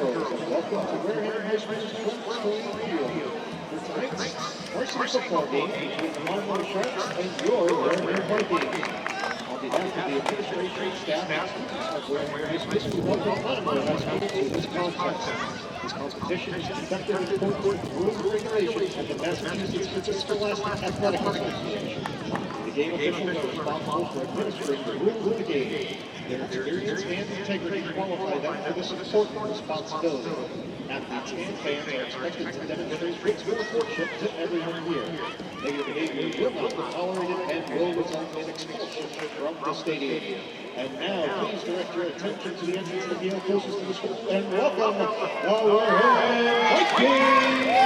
Welcome to Wareham High School's Field. For tonight's varsity football game between the Monomoy Sharks and your Wareham Vikings. On behalf of the administration, staff, and students of Wareham High School, we welcome Monomoy High School to this contest. This competition is conducted in accordance with rules and regulations of the Massachusetts Interscholastic Athletic Association. The game officials are responsible for administering the rules of the game. Their experience and integrity qualify them for this important responsibility. Athletes and fans are expected to demonstrate good sportsmanship to everyone here. Negative behavior will not be tolerated and will result in expulsion from the stadium. And now, please direct your attention to the entrance of the field closest to the school and welcome the Wareham Vikings!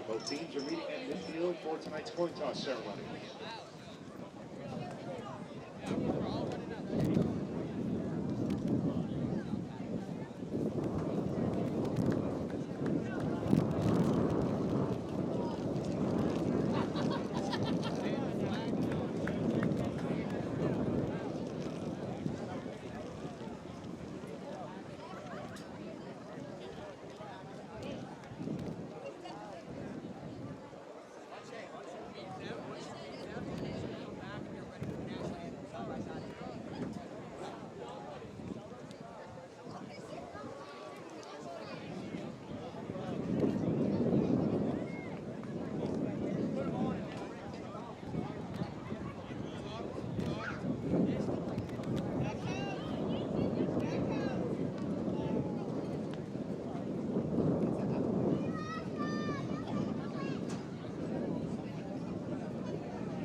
Both teams are meeting at midfield for tonight's coin toss ceremony.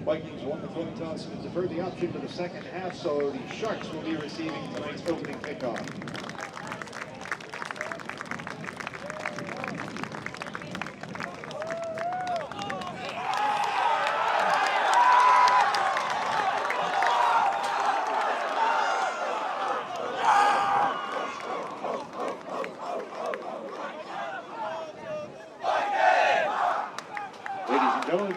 Vikings won the coin toss and deferred the option to the second half, so the Sharks will be receiving tonight's opening kickoff.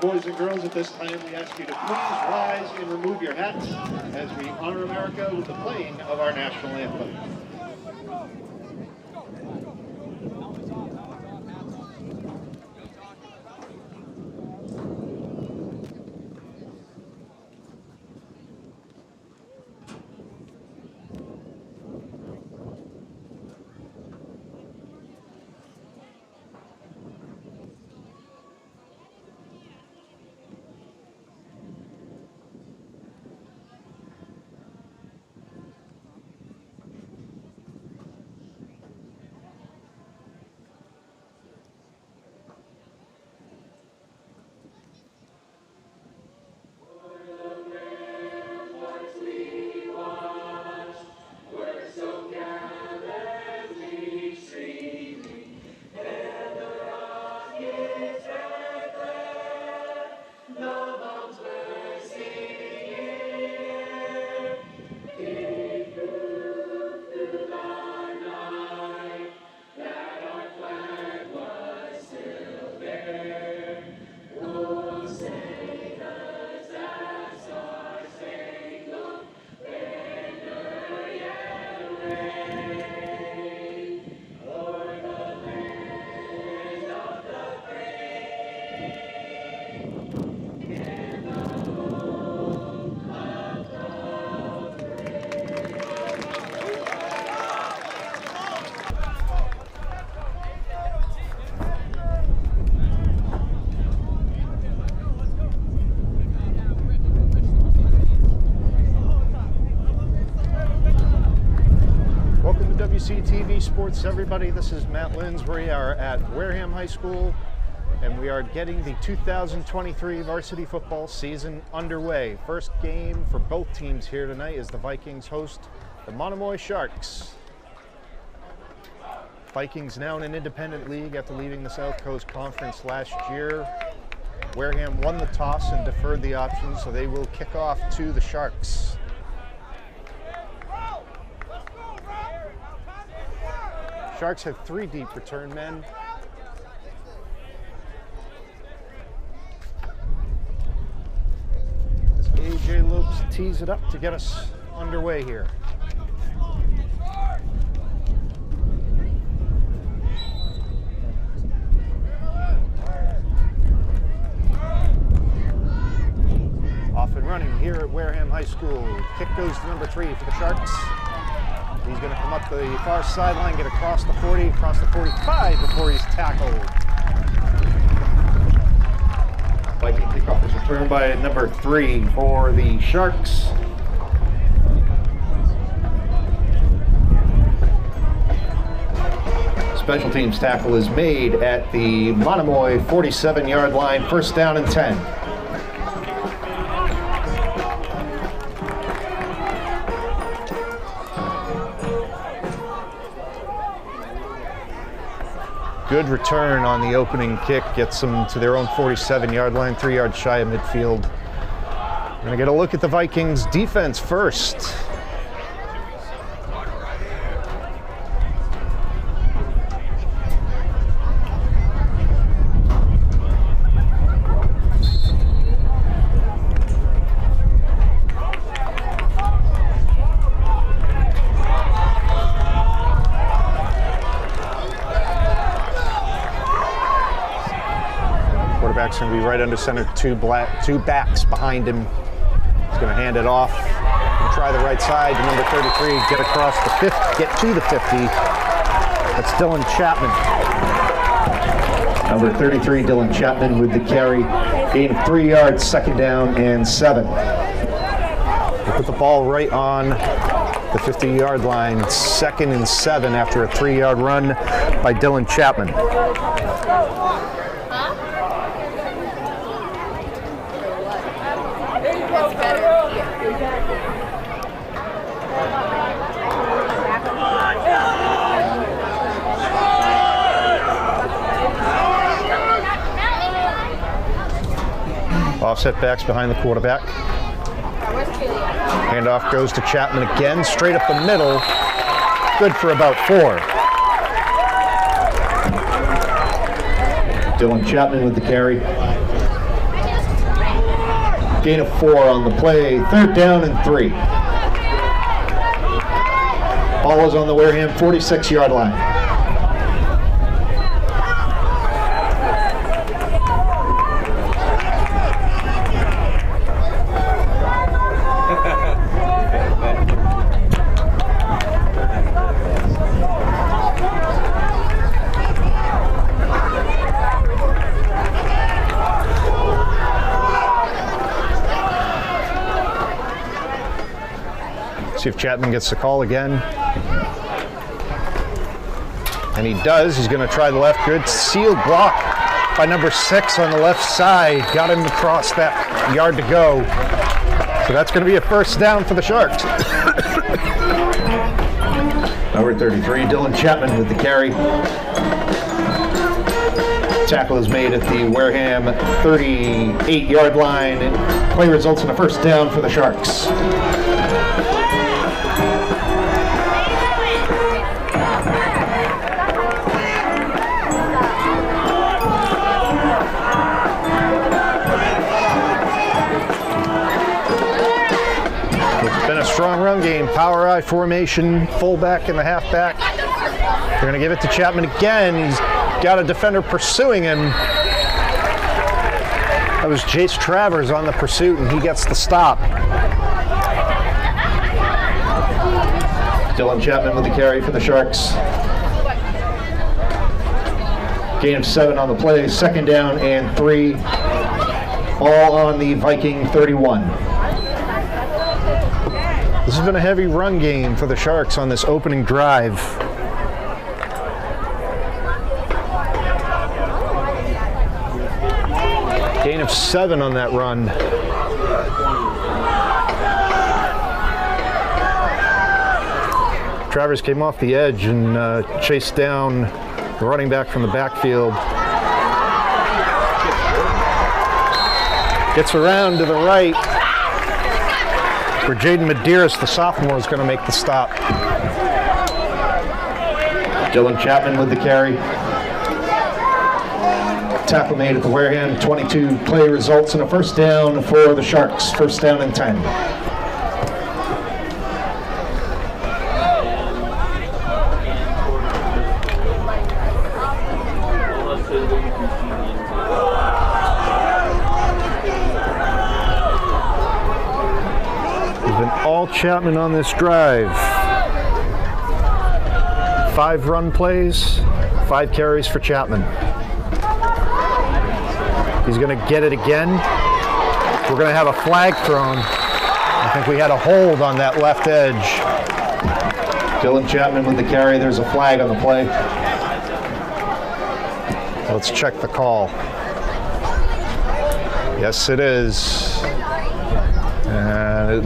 Boys and girls, at this time we ask you to please rise and remove your hats as we honor America with the playing of our national anthem. WCTV Sports, everybody. This is Matt Lins. We are at Wareham High School, and we are getting the 2023 varsity football season underway. First game for both teams here tonight is the Vikings host the Monomoy Sharks. Vikings now in an independent league after leaving the South Coast Conference last year. Wareham won the toss and deferred the option, so they will kick off to the Sharks. Sharks have 3 deep return men. As AJ Lopes tees it up to get us underway here. Off and running here at Wareham High School. Kick goes to number 3 for the Sharks. He's going to come up the far sideline, get across the 40, across the 45 before he's tackled. Viking kickoff is returned by number 3 for the Sharks. Special teams tackle is made at the Monomoy 47-yard line, first down and 10. Good return on the opening kick, gets them to their own 47-yard line, 3 yards shy of midfield. We're gonna get a look at the Vikings defense first. Quarterback's going to be right under center, two backs behind him. He's going to hand it off and try the right side to number 33, get across the 50, get to the 50. That's Dylan Chapman. Number 33, Dylan Chapman with the carry. Gain of 3 yards, second down and 7. They put the ball right on the 50-yard line, second and 7 after a 3-yard run by Dylan Chapman. Offset backs behind the quarterback. Handoff goes to Chapman again, straight up the middle. Good for about 4. Dylan Chapman with the carry. Gain of 4 on the play, third down and 3. Ball is on the Wareham 46-yard line. See if Chapman gets the call again. And he does. He's going to try the left. Good sealed block by number 6 on the left side. Got him across that yard to go. So that's going to be a first down for the Sharks. Number 33, Dylan Chapman with the carry. Tackle is made at the Wareham 38-yard line. Play results in a first down for the Sharks. Strong run game, power I formation, fullback and the halfback. They're going to give it to Chapman again. He's got a defender pursuing him. That was Jace Travers on the pursuit, and he gets the stop. Dylan Chapman with the carry for the Sharks. Gain of 7 on the play, second down and 3. All on the Viking 31. This has been a heavy run game for the Sharks on this opening drive. 7 on that run. Travers came off the edge and chased down the running back from the backfield. Gets around to the right, where Jaden Medeiros, the sophomore, is going to make the stop. Dylan Chapman with the carry. Tackle made at the Wareham 22 play results in a first down for the Sharks. First down and 10. There's been all Chapman on this drive. 5 run plays, 5 carries for Chapman. He's going to get it again. We're going to have a flag thrown. I think we had a hold on that left edge. Dylan Chapman with the carry. There's a flag on the play. Let's check the call. Yes, it is.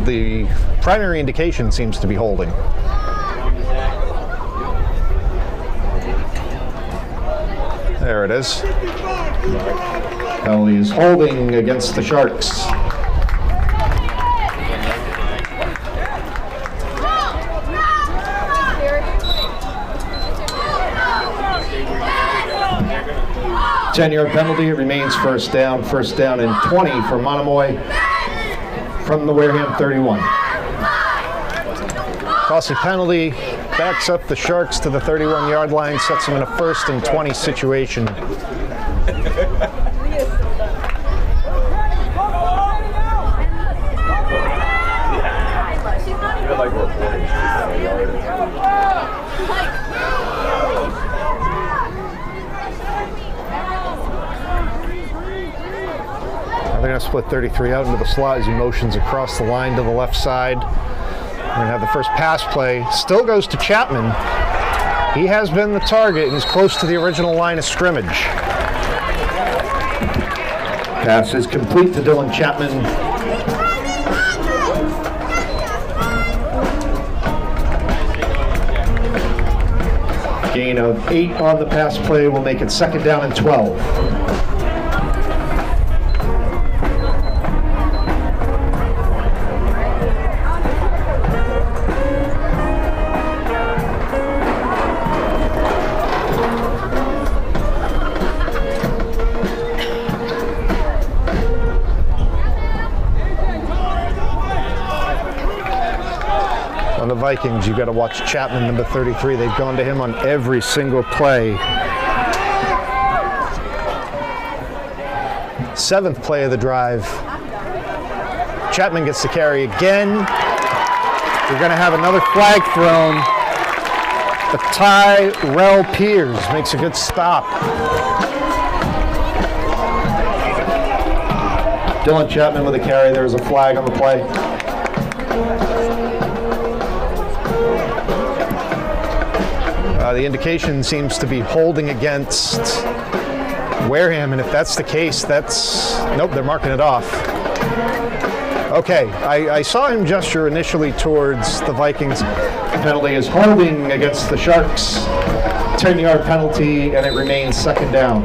The primary indication seems to be holding. There it is. Penalty is holding against the Sharks. Ten-yard penalty. It remains first down. First down and 20 for Monomoy from the Wareham 31. Costly penalty. Backs up the Sharks to the 31-yard line. Sets them in a 1st and 20 situation. They're going to split 33 out into the slot as he motions across the line to the left side. We're going to have the first pass play. Still goes to Chapman. He has been the target and is close to the original line of scrimmage. Pass is complete to Dylan Chapman. Gain of 8 on the pass play will make it 2nd down and 12. The Vikings, you've got to watch Chapman, number 33. They've gone to him on every single play. 7th play of the drive. Chapman gets the carry again. We're going to have another flag thrown. But Tyrell Piers makes a good stop. Dylan Chapman with a carry. There was a flag on the play. The indication seems to be holding against Wareham, and if that's the case, nope, they're marking it off. Okay, I saw him gesture initially towards the Vikings. Penalty is holding against the Sharks. 10-yard penalty, and it remains 2nd down.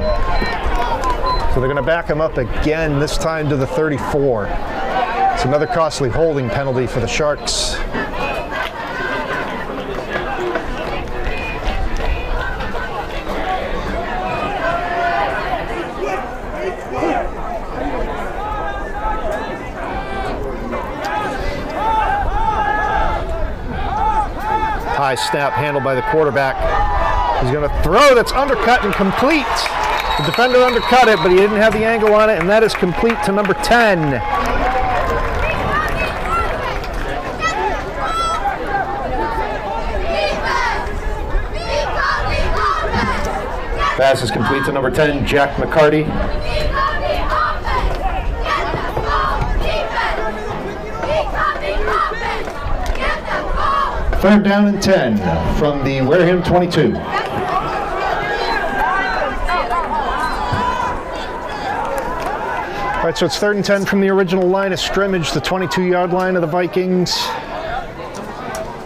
So they're going to back him up again, this time to the 34. It's another costly holding penalty for the Sharks. High snap handled by the quarterback. He's going to throw. That's undercut and complete. The defender undercut it, but he didn't have the angle on it, and that is complete to number 10. Pass is complete to number 10, Jack McCarty. Third down and 10 from the Wareham 22. All right, so it's 3rd and 10 from the original line of scrimmage, the 22-yard line of the Vikings.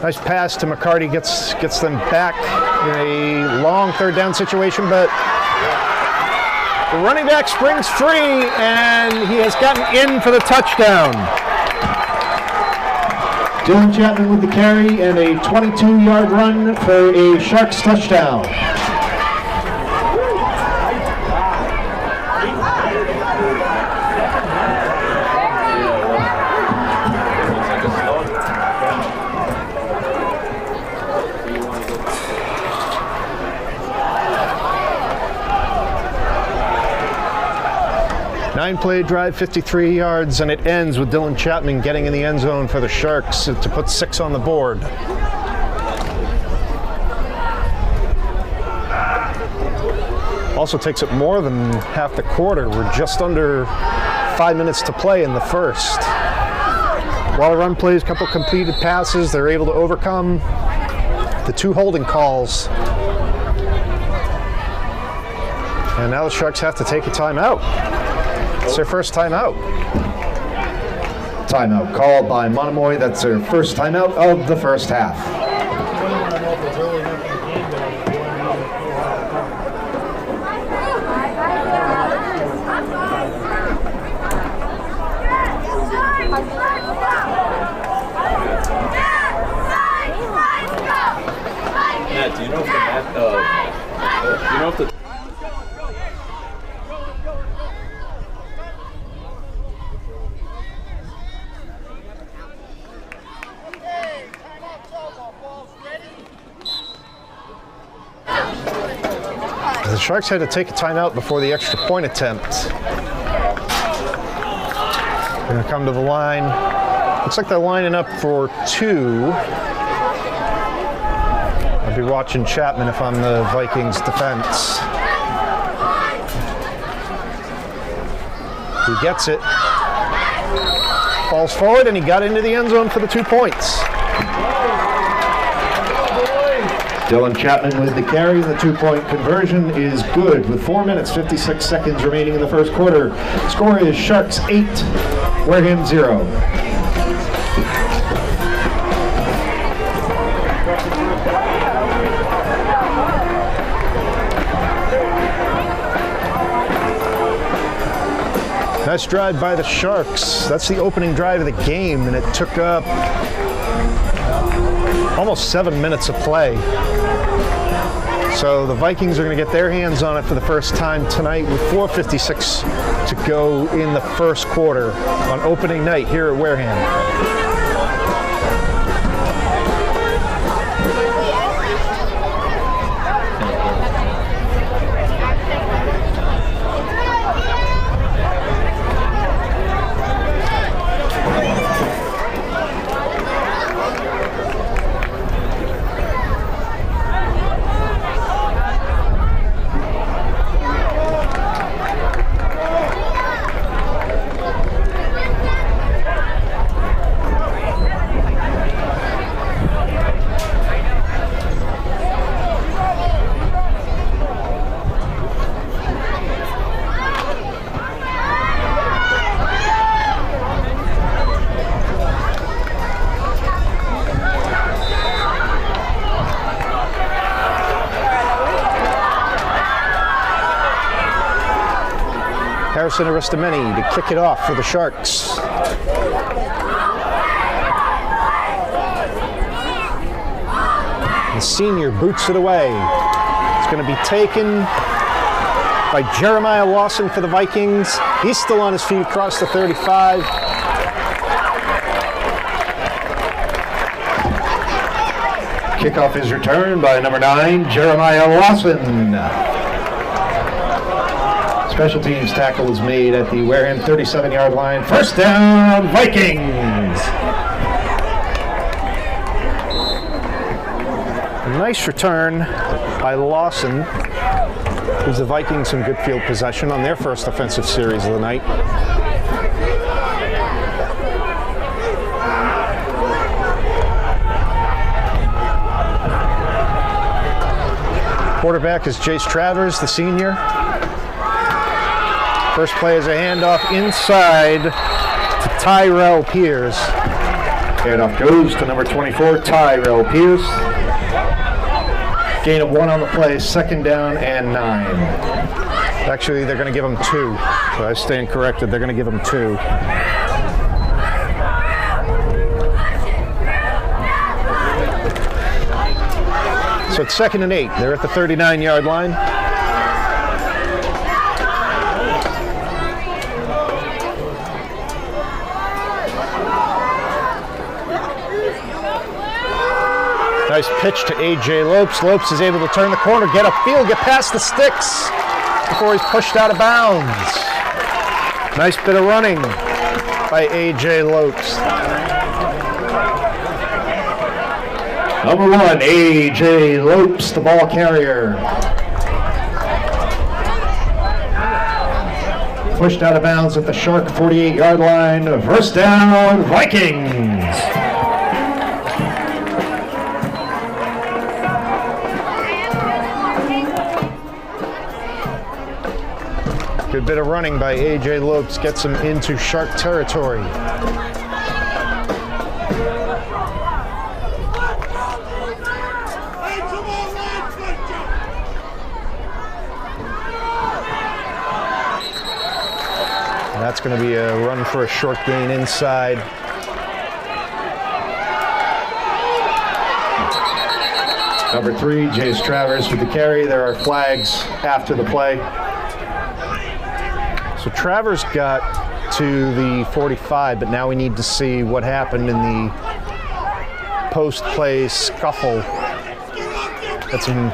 Nice pass to McCarty, gets them back in a long 3rd down situation, but the running back springs free, and he has gotten in for the touchdown. Dylan Chapman with the carry and a 22-yard run for a Sharks touchdown. Nine-play drive, 53 yards, and it ends with Dylan Chapman getting in the end zone for the Sharks to put 6 on the board. Also takes it more than half the quarter. We're just under 5 minutes to play in the first. While the run plays, a couple completed passes, they're able to overcome the 2 holding calls. And now the Sharks have to take a timeout. It's their first timeout. Timeout called by Monomoy. That's their first timeout of the first half. Matt, do you know if the The Sharks had to take a timeout before the extra point attempt. They're going to come to the line. Looks like they're lining up for 2. I'll be watching Chapman if I'm the Vikings defense. He gets it. Falls forward, and he got into the end zone for the 2 points. Dylan Chapman with the carry. The 2-point conversion is good with 4 minutes, 56 seconds remaining in the first quarter. Score is Sharks 8, Wareham 0. Nice drive by the Sharks. That's the opening drive of the game, and it took up almost 7 minutes of play. So the Vikings are going to get their hands on it for the first time tonight with 4:56 to go in the first quarter on opening night here at Wareham. Harrison Aristameni to kick it off for the Sharks. The senior boots it away. It's going to be taken by Jeremiah Lawson for the Vikings. He's still on his feet across the 35. Kickoff is returned by number 9, Jeremiah Lawson. Special teams tackle is made at the Wareham 37-yard line. First down, Vikings. A nice return by Lawson. Gives the Vikings some good field possession on their first offensive series of the night. Quarterback is Jace Travers, the senior. First play is a handoff inside to Tyrell Pierce. Handoff goes to number 24, Tyrell Pierce. Gain of 1 on the play, 2nd down and 9. Actually, they're going to give him 2. So I stand corrected. They're going to give him 2. So it's 2nd and 8. They're at the 39-yard line. Nice pitch to A.J. Lopes. Lopes is able to turn the corner, get upfield, get past the sticks before he's pushed out of bounds. Nice bit of running by A.J. Lopes. Number 1, A.J. Lopes, the ball carrier. Pushed out of bounds at the Shark 48-yard line. First down, Vikings. Good bit of running by A.J. Lopes gets him into Shark territory. That's going to be a run for a short gain inside. Number 3, Jace Travers with the carry. There are flags after the play. So Travers got to the 45, but now we need to see what happened in the post-play scuffle. Got some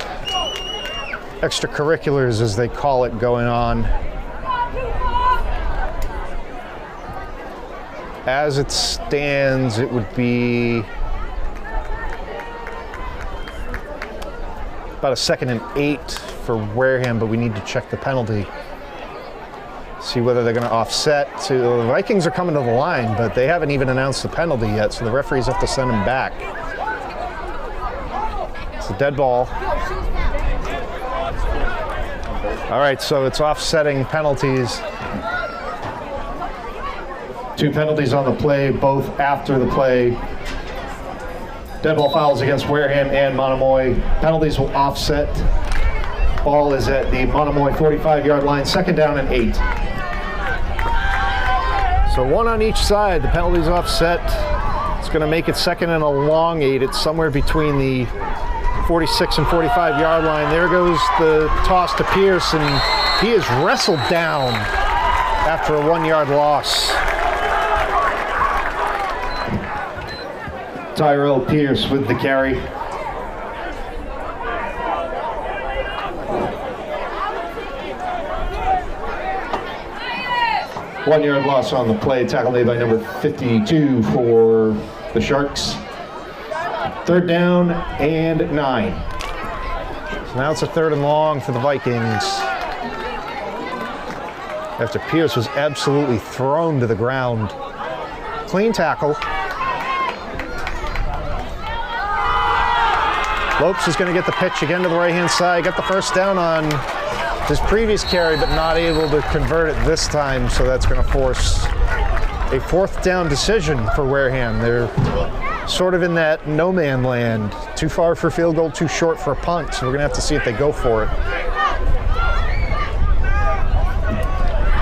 extracurriculars, as they call it, going on. As it stands, it would be about a 2nd and 8 for Wareham, but we need to check the penalty. See whether they're going to offset. The Vikings are coming to the line, but they haven't even announced the penalty yet, so the referees have to send them back. It's a dead ball. All right, so it's offsetting penalties. 2 penalties on the play, both after the play. Dead ball fouls against Wareham and Monomoy. Penalties will offset. Ball is at the Monomoy 45-yard line, 2nd down and 8. So 1 on each side. The penalty's offset. It's going to make it 2nd and a long 8. It's somewhere between the 46 and 45-yard line. There goes the toss to Pierce, and he is wrestled down after a 1-yard loss. Tyrell Pierce with the carry. One-yard loss on the play, tackle made by number 52 for the Sharks. 3rd down and 9. So now it's a 3rd and long for the Vikings. After Pierce was absolutely thrown to the ground. Clean tackle. Lopes is going to get the pitch again to the right-hand side. Got the first down on his previous carry, but not able to convert it this time, so that's going to force a 4th down decision for Wareham. They're sort of in that no-man land. Too far for a field goal, too short for a punt, so we're going to have to see if they go for it.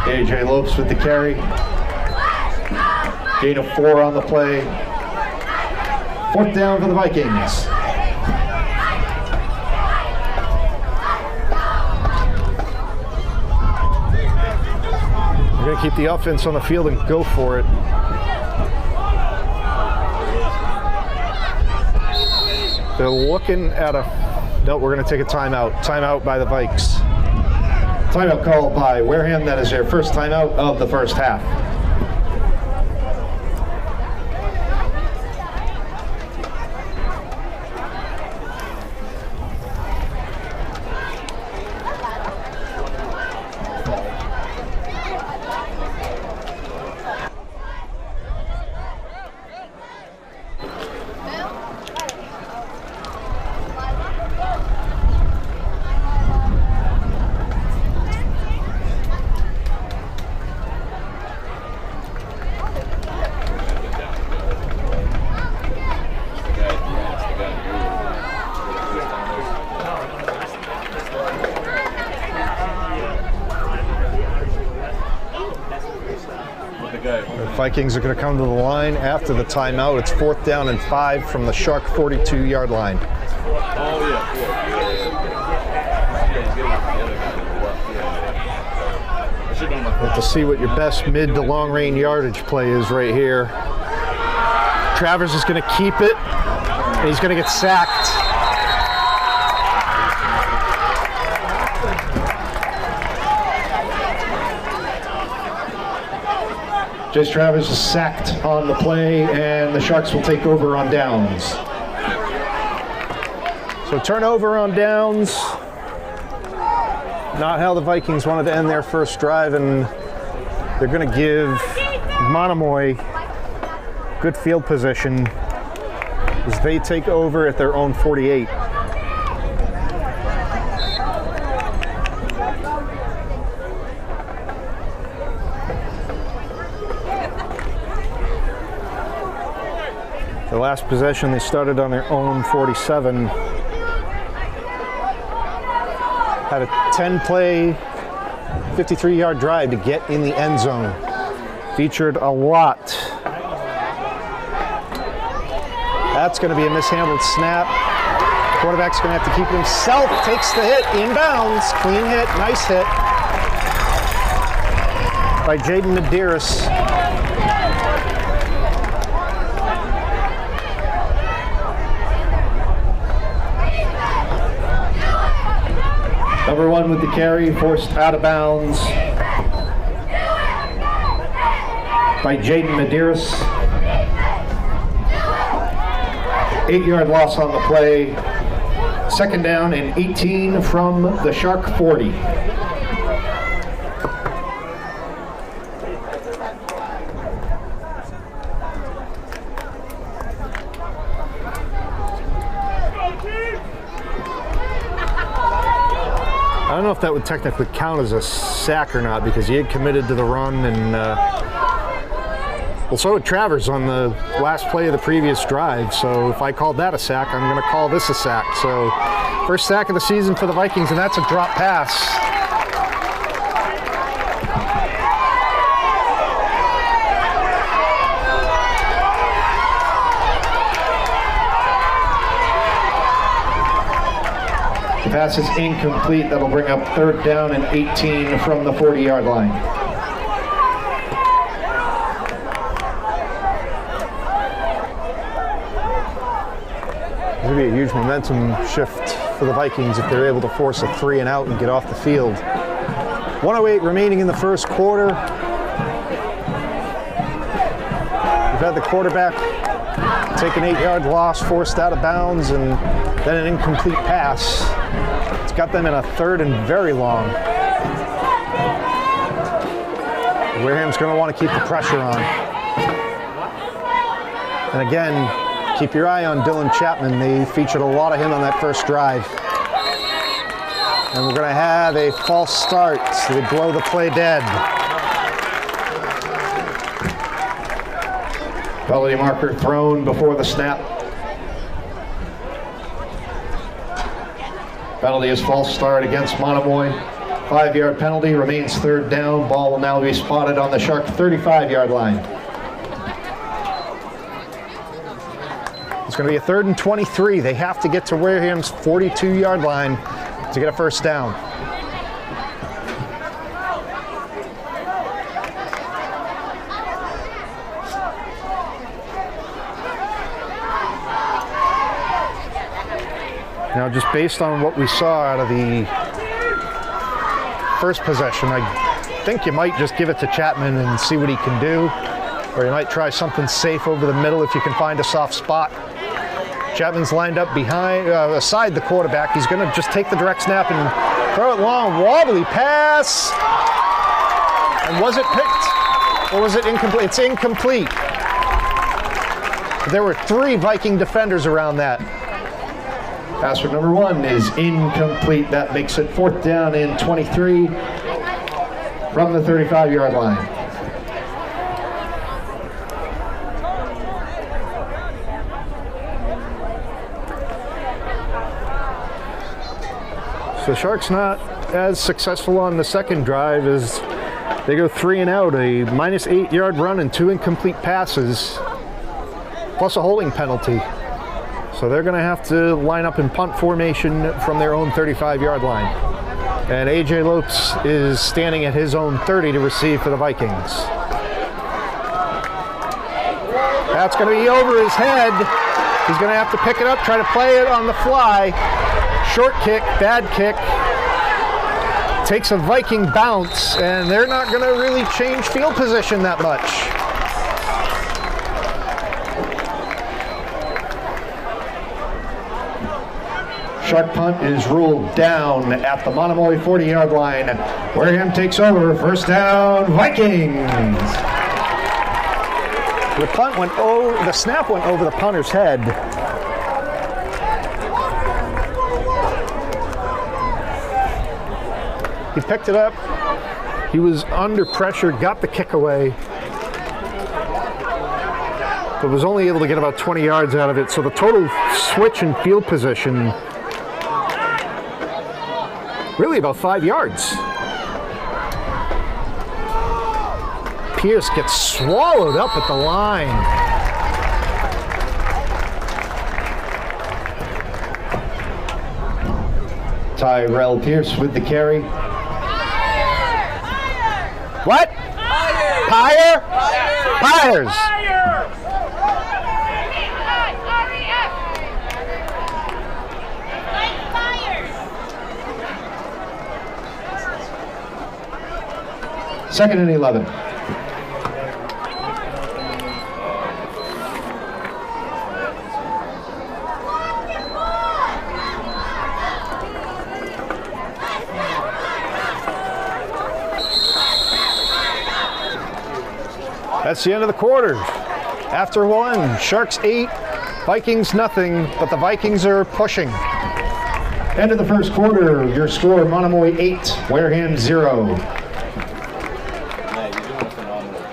A.J. Lopes with the carry. Gain of 4 on the play. 4th down for the Vikings. We're going to keep the offense on the field and go for it. They're looking at a... No, we're going to take a timeout. Timeout by the Vikes. Timeout called by Wareham. That is their first timeout of the first half. Vikings are going to come to the line after the timeout. It's 4th down and 5 from the Shark 42-yard line. Oh, yeah. To see what your best mid to long range yardage play is right here. Travers is going to keep it, and he's going to get sacked. Jace Travers is sacked on the play, and the Sharks will take over on downs. So turnover on downs. Not how the Vikings wanted to end their first drive, and they're going to give Monomoy good field position as they take over at their own 48. The last possession, they started on their own 47. Had a 10-play, 53-yard drive to get in the end zone. Featured a lot. That's going to be a mishandled snap. Quarterback's going to have to keep it himself. Takes the hit, inbounds. Clean hit, nice hit by Jaden Medeiros. Number 1 with the carry, forced out of bounds by Jaden Medeiros. 8-yard loss on the play. 2nd down and 18 from the Shark 40. I don't know if that would technically count as a sack or not, because he had committed to the run, and well, so had Travers on the last play of the previous drive. So if I called that a sack, I'm going to call this a sack. So first sack of the season for the Vikings, and that's a drop pass. The pass is incomplete. That'll bring up 3rd down and 18 from the 40-yard line. This would be a huge momentum shift for the Vikings if they're able to force a 3 and out and get off the field. 1:08 remaining in the first quarter. We've had the quarterback take an 8-yard loss, forced out of bounds, and then an incomplete pass. It's got them in a 3rd and very long. Wareham's going to want to keep the pressure on. And again, keep your eye on Dylan Chapman. They featured a lot of him on that first drive. And we're going to have a false start, so they blow the play dead. Penalty marker thrown before the snap. Penalty is false start against Monomoy. 5-yard penalty, remains 3rd down. Ball will now be spotted on the Shark 35-yard line. It's going to be a 3rd and 23. They have to get to Wareham's 42-yard line to get a first down. Now, just based on what we saw out of the first possession, I think you might just give it to Chapman and see what he can do. Or you might try something safe over the middle if you can find a soft spot. Chapman's lined up behind, aside the quarterback. He's going to just take the direct snap and throw it long. Wobbly pass. And was it picked? Or was it incomplete? It's incomplete. There were 3 Viking defenders around that. Passer number 1 is incomplete. That makes it 4th down and 23 from the 35-yard line. So Sharks not as successful on the second drive as They go 3 and out, a minus 8-yard run and 2 incomplete passes, plus a holding penalty. So they're going to have to line up in punt formation from their own 35-yard line. And AJ Lopes is standing at his own 30 to receive for the Vikings. That's going to be over his head. He's going to have to pick it up, try to play it on the fly. Short kick, bad kick. Takes a Viking bounce, and they're not going to really change field position that much. Shark punt is ruled down at the Monomoy 40-yard line. Wareham takes over. First down, Vikings. The punt went over. The snap went over the punter's head. He picked it up. He was under pressure, got the kick away, but was only able to get about 20 yards out of it. So the total switch in field position, really about 5 yards. Pierce gets swallowed up at the line. Tyrell Pierce with the carry. What? Pyre? Pyres. Second and 11. That's the end of the quarter. After one, Sharks 8, Vikings nothing, but the Vikings are pushing. End of the first quarter, your score, Monomoy 8, Wareham 0. Man, you're doing a phenomenal job.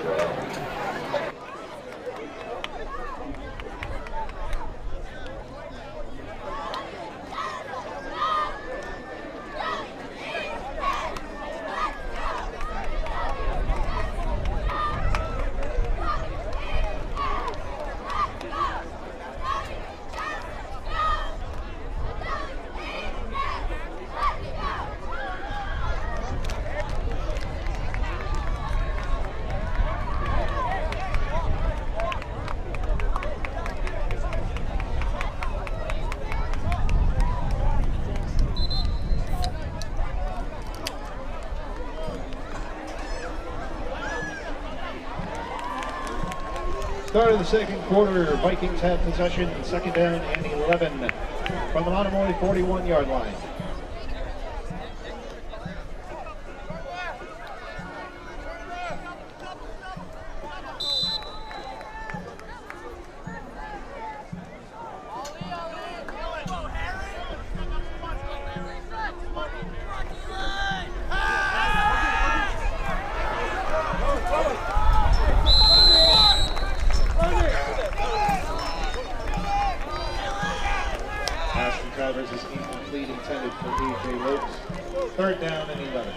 Start of the second quarter, Vikings have possession, second down and 11 from the Monomoy 41-yard line. Is incomplete, intended for AJ Lopes. Third down and 11.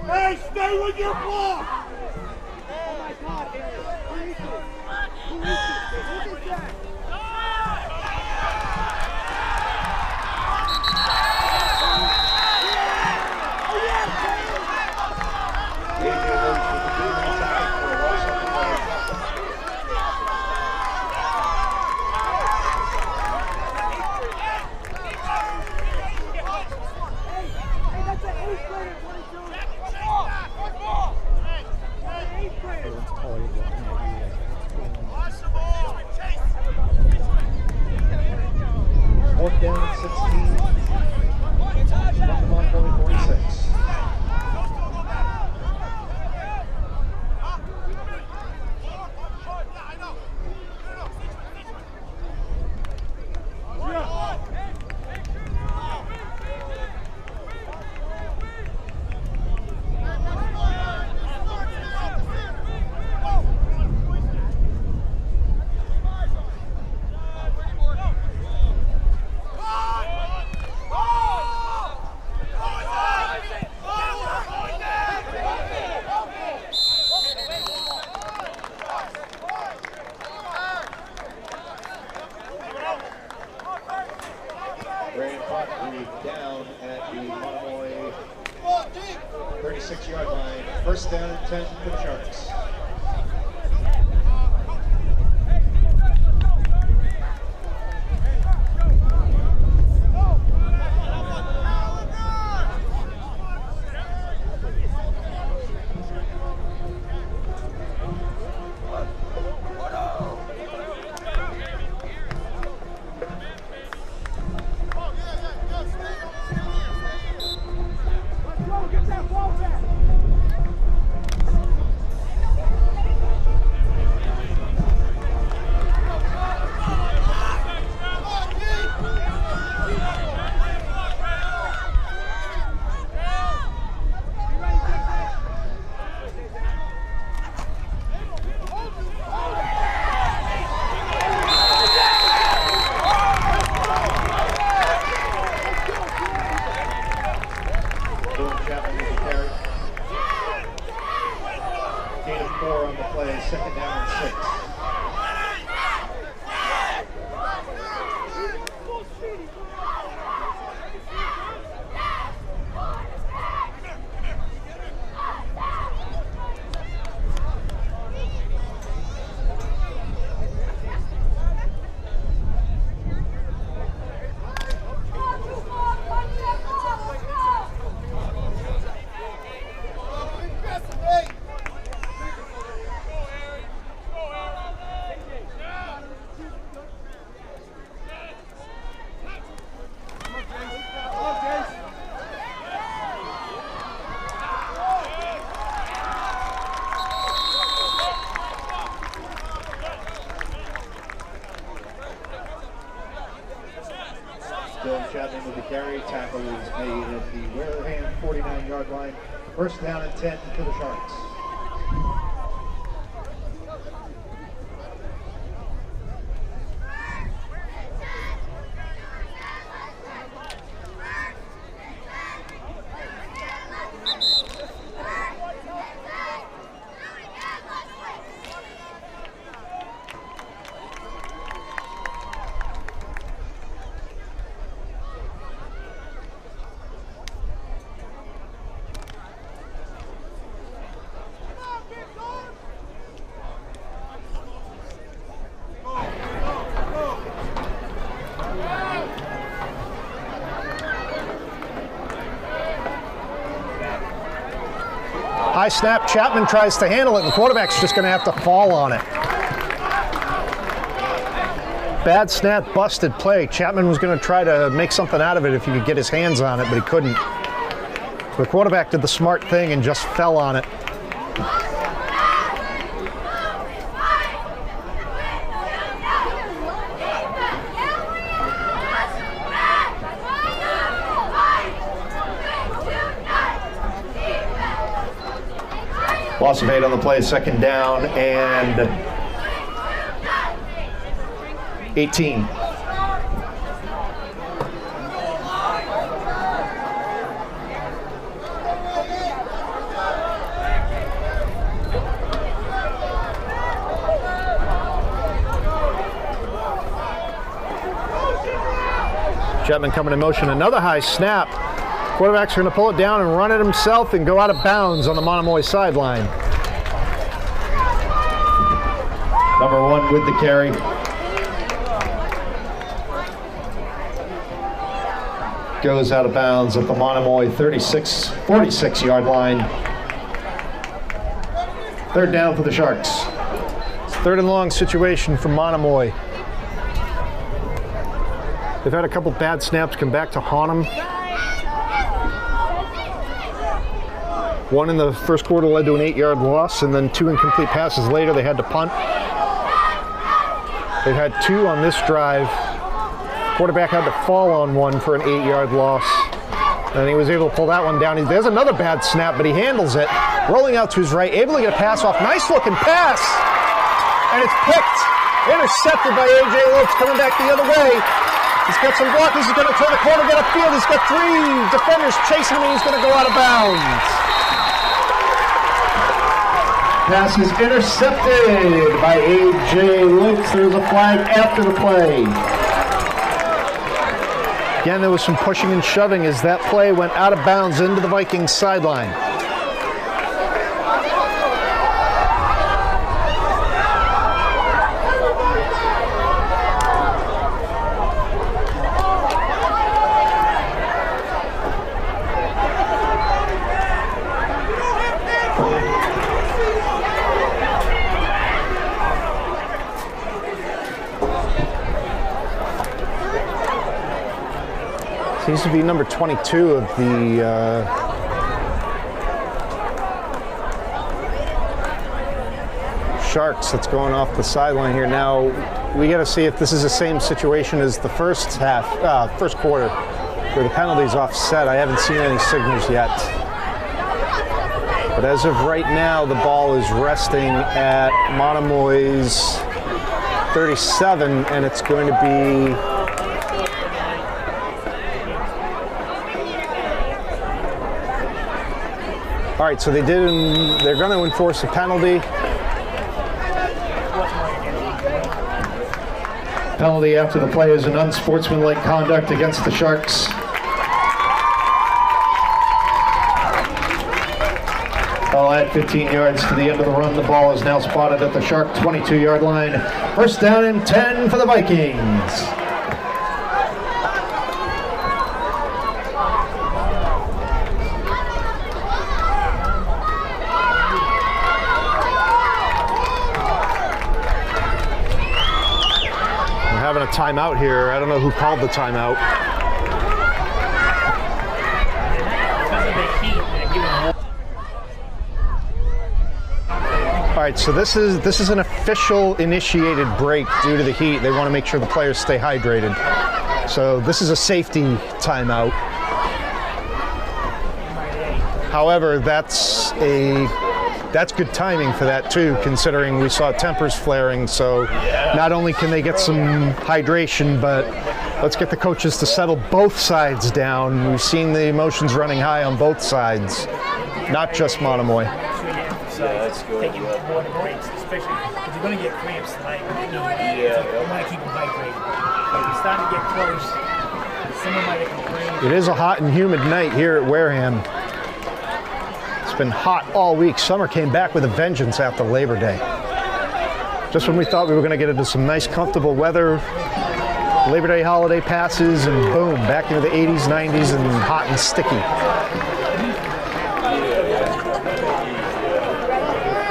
Hey, stay with your block! Oh my God, Eric. Who is this? Who is that? down at the Monomoy 36-yard line. First down and 10 for the Sharks. Chapman with the carry. Tackle is made at the Wareham 49-yard line. First down and 10 for the Sharks. High snap, Chapman tries to handle it, and the quarterback's just going to have to fall on it. Bad snap, busted play. Chapman was going to try to make something out of it if he could get his hands on it, but he couldn't. The quarterback did the smart thing and just fell on it. Loss of 8 on the play, second down and 18. Chapman coming in motion, another high snap. Quarterback's going to pull it down and run it himself and go out of bounds on the Monomoy sideline. Number 1 with the carry. Goes out of bounds at the Monomoy 46-yard line. Third down for the Sharks. It's third and long situation for Monomoy. They've had a couple bad snaps come back to haunt them. One in the first quarter led to an 8-yard loss, and then 2 incomplete passes later they had to punt. They've had 2 on this drive. Quarterback had to fall on one for an 8-yard loss, and he was able to pull that one down. There's another bad snap, but he handles it. Rolling out to his right, able to get a pass off. Nice looking pass, and it's picked. Intercepted by A.J. Lopes, coming back the other way. He's got some blockers. He's going to turn the corner, get upfield. He's got 3 defenders chasing him, and he's going to go out of bounds. Pass is intercepted by A.J. Lopes. There's a flag after the play. Again, there was some pushing and shoving as that play went out of bounds into the Vikings sideline. Seems to be number 22 of the Sharks that's going off the sideline here. Now, we got to see if this is the same situation as the first quarter, where the penalty's offset. I haven't seen any signals yet. But as of right now, the ball is resting at Monomoy's 37, and it's going to be all right, so they're going to enforce a penalty. Penalty after the play is an unsportsmanlike conduct against the Sharks. Ball at 15 yards to the end of the run. The ball is now spotted at the Shark 22-yard line. First down and 10 for the Vikings. Having a timeout here. I don't know who called the timeout. All right, so this is an official initiated break due to the heat. They want to make sure the players stay hydrated. So this is a safety timeout. However, that's good timing for that too, considering we saw tempers flaring. So not only can they get some hydration, but let's get the coaches to settle both sides down. We've seen the emotions running high on both sides, not just Monomoy. Taking water breaks, especially if you're going to get cramps tonight. You want to keep them hydrated. If you start to get close, someone might get cramps. It is a hot and humid night here at Wareham. It's been hot all week. Summer came back with a vengeance after Labor Day. Just when we thought we were going to get into some nice, comfortable weather, Labor Day holiday passes, and boom, back into the 80s, 90s, and hot and sticky.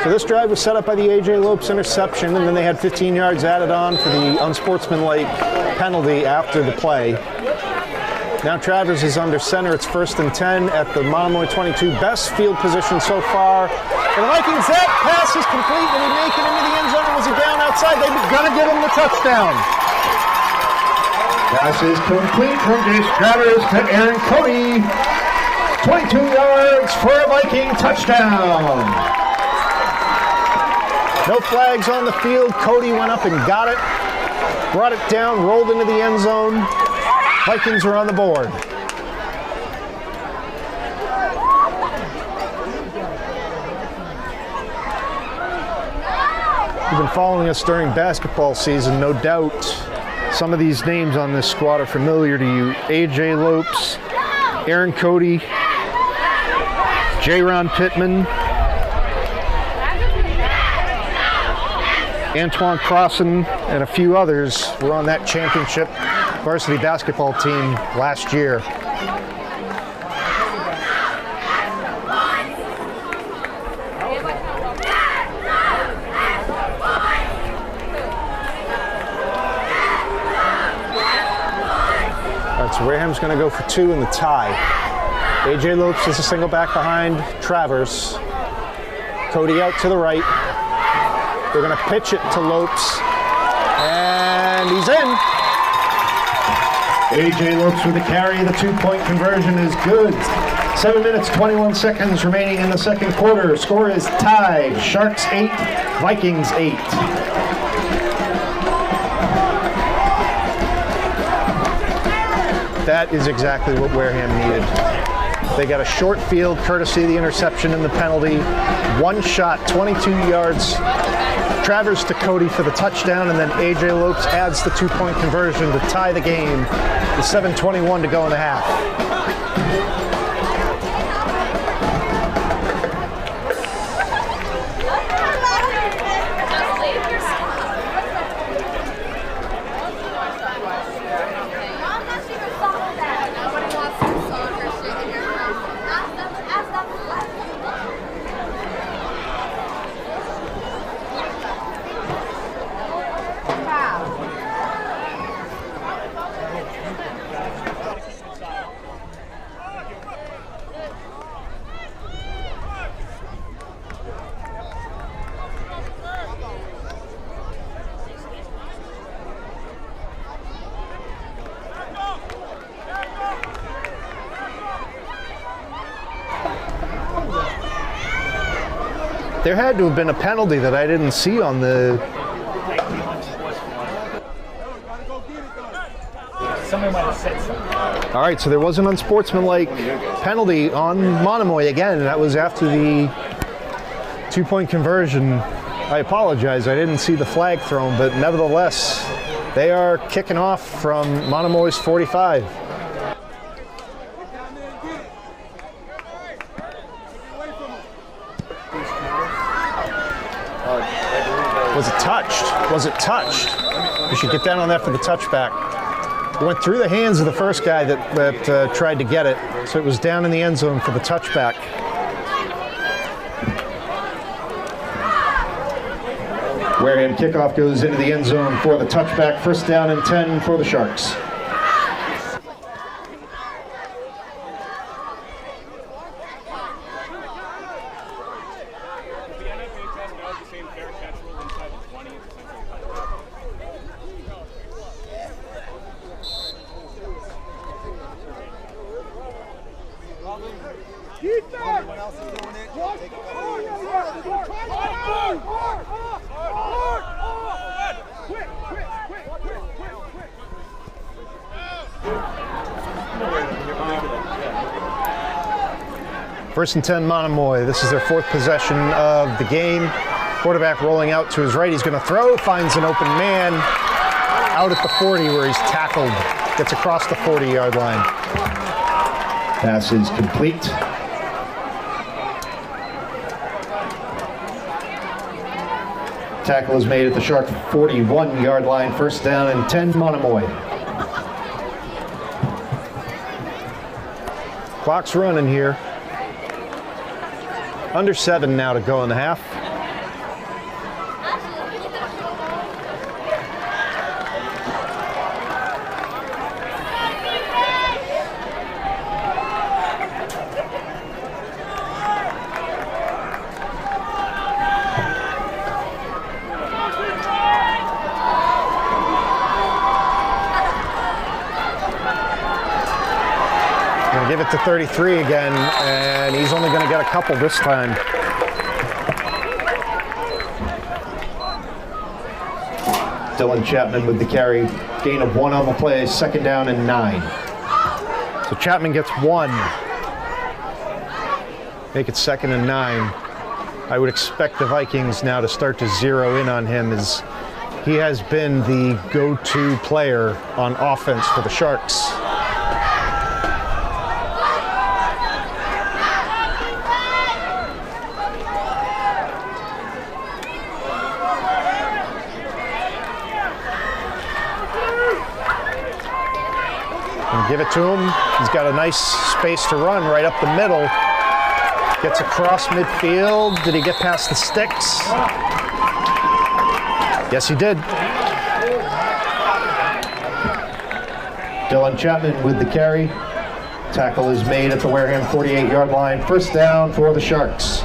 So this drive was set up by the A.J. Lopes interception, and then they had 15 yards added on for the unsportsmanlike penalty after the play. Now Travers is under center. It's 1st and 10 at the Monomoy 22. Best field position so far. For the Vikings, that pass is complete. Did he make it into the end zone, or was he down outside? They've got to give him the touchdown. Pass is complete from Jace Travers to Aaron Cody. 22 yards for a Viking touchdown. No flags on the field. Cody went up and got it. Brought it down, rolled into the end zone. Vikings are on the board. You've been following us during basketball season, no doubt. Some of these names on this squad are familiar to you. A.J. Lopes, Aaron Cody, J-Ron Pittman, Antoine Crossan, and a few others were on that championship varsity basketball team last year. All right, so Wareham's going to go for 2 in the tie. A.J. Lopes is a single back behind Travers. Cody out to the right. They're going to pitch it to Lopes, and he's in. A.J. Lopes with the carry. The 2-point conversion is good. 7 minutes, 21 seconds remaining in the second quarter. Score is tied. Sharks 8, Vikings 8. That is exactly what Wareham needed. They got a short field courtesy of the interception and the penalty. One shot, 22 yards Travers to Cody for the touchdown, and then AJ Lopes adds the 2-point conversion to tie the game with 7:21 to go in the half. There had to have been a penalty that I didn't see on the... Someone might have said something. All right, so there was an unsportsmanlike penalty on Monomoy again, and that was after the 2-point conversion. I apologize, I didn't see the flag thrown, but nevertheless, they are kicking off from Monomoy's 45. Was it touched? Was it touched? You should get down on that for the touchback. It went through the hands of the first guy that tried to get it, so it was down in the end zone for the touchback. Wareham kickoff goes into the end zone for the touchback. First down and 10 for the Sharks. First and 10, Monomoy. This is their 4th possession of the game. Quarterback rolling out to his right. He's going to throw, finds an open man out at the 40 where he's tackled. Gets across the 40-yard line. Pass is complete. Tackle is made at the Shark 41-yard line. First down and 10, Monomoy. Clock's running here. Under 7 now to go in the half. Give it to 33 again, and he's only going to get a couple this time. Dylan Chapman with the carry. Gain of 1 on the play. Second down and 9. So Chapman gets 1. Make it 2nd and 9. I would expect the Vikings now to start to zero in on him, as he has been the go-to player on offense for the Sharks. Give it to him. He's got a nice space to run right up the middle. Gets across midfield. Did he get past the sticks? Yes, he did. Dylan Chapman with the carry. Tackle is made at the Wareham 48-yard line. First down for the Sharks.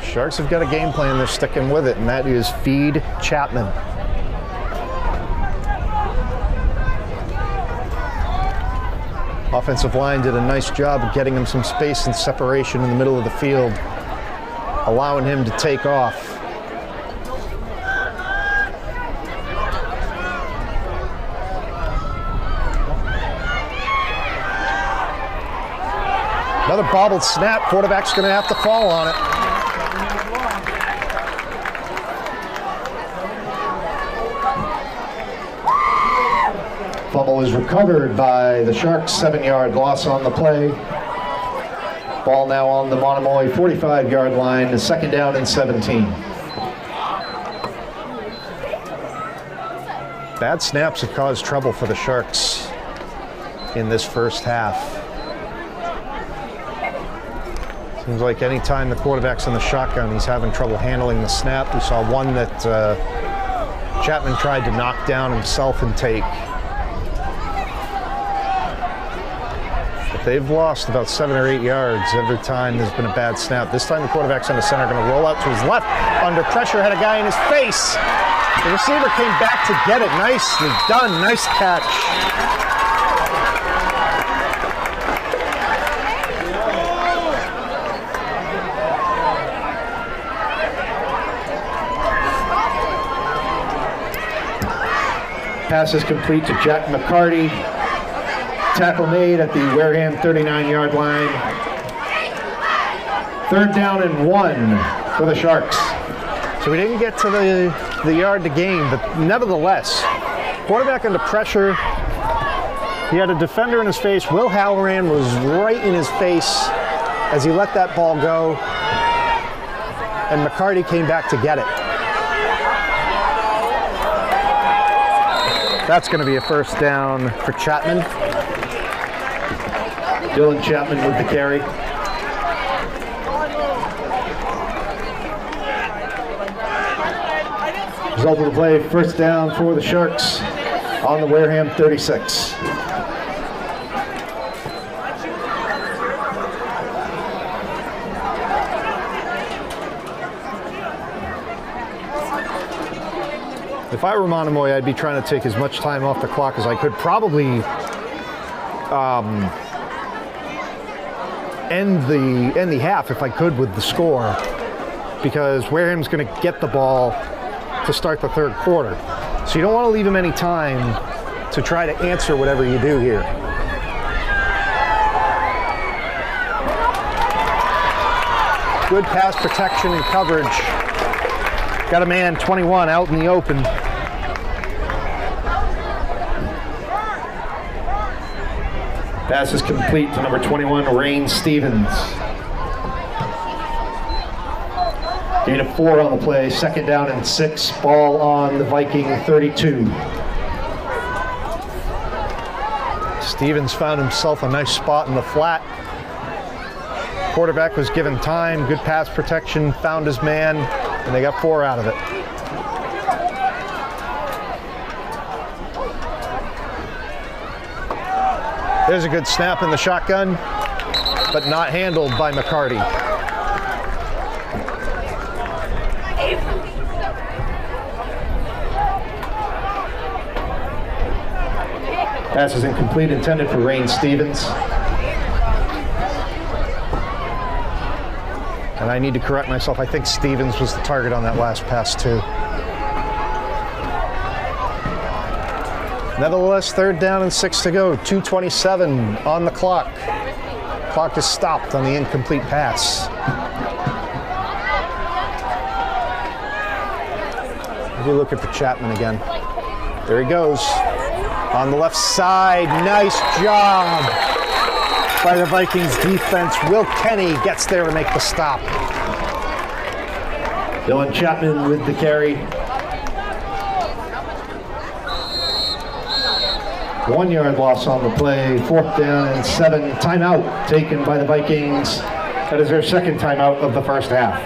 Sharks have got a game plan, they're sticking with it, and that is feed Chapman. Offensive line did a nice job of getting him some space and separation in the middle of the field, allowing him to take off. Another bobbled snap. Quarterback's going to have to fall on it. Fumble is recovered by the Sharks. 7-yard loss on the play. Ball now on the Monomoy 45-yard line. The 2nd down and 17. Bad snaps have caused trouble for the Sharks in this first half. Seems like any time the quarterback's in the shotgun, he's having trouble handling the snap. We saw one that Chapman tried to knock down himself and take. But they've lost about 7 or 8 yards every time there's been a bad snap. This time the quarterback's on the center, going to roll out to his left. Under pressure, had a guy in his face. The receiver came back to get it. Nicely done. Nice catch. Pass is complete to Jack McCarty. Tackle made at the Wareham 39-yard line. 3rd down and 1 for the Sharks. So we didn't get to the yard to gain, but nevertheless, quarterback under pressure. He had a defender in his face. Will Halloran was right in his face as he let that ball go, and McCarty came back to get it. That's going to be a 1st down for Chapman. Dylan Chapman with the carry. Result of the play, 1st down for the Sharks on the Wareham 36. If I were Monomoy, I'd be trying to take as much time off the clock as I could. Probably end the half if I could with the score, because Wareham's going to get the ball to start the 3rd quarter. So you don't want to leave him any time to try to answer whatever you do here. Good pass protection and coverage. Got a man 21 out in the open. Pass is complete to number 21, Rain Stevens. Gain of 4 on the play, 2nd down and 6. Ball on the Viking 32. Stevens found himself a nice spot in the flat. Quarterback was given time, good pass protection, found his man, and they got 4 out of it. There's a good snap in the shotgun, but not handled by McCarty. Pass is incomplete, intended for Rain Stevens. And I need to correct myself. I think Stevens was the target on that last pass too. Nevertheless, 3rd down and 6 to go. 2:27 on the clock. Clock is stopped on the incomplete pass. Maybe look at the Chapman again. There he goes. On the left side, nice job by the Vikings defense. Will Kenny gets there to make the stop. Dylan Chapman with the carry. 1-yard loss on the play, 4th down and 7. Timeout taken by the Vikings. That is their 2nd timeout of the first half.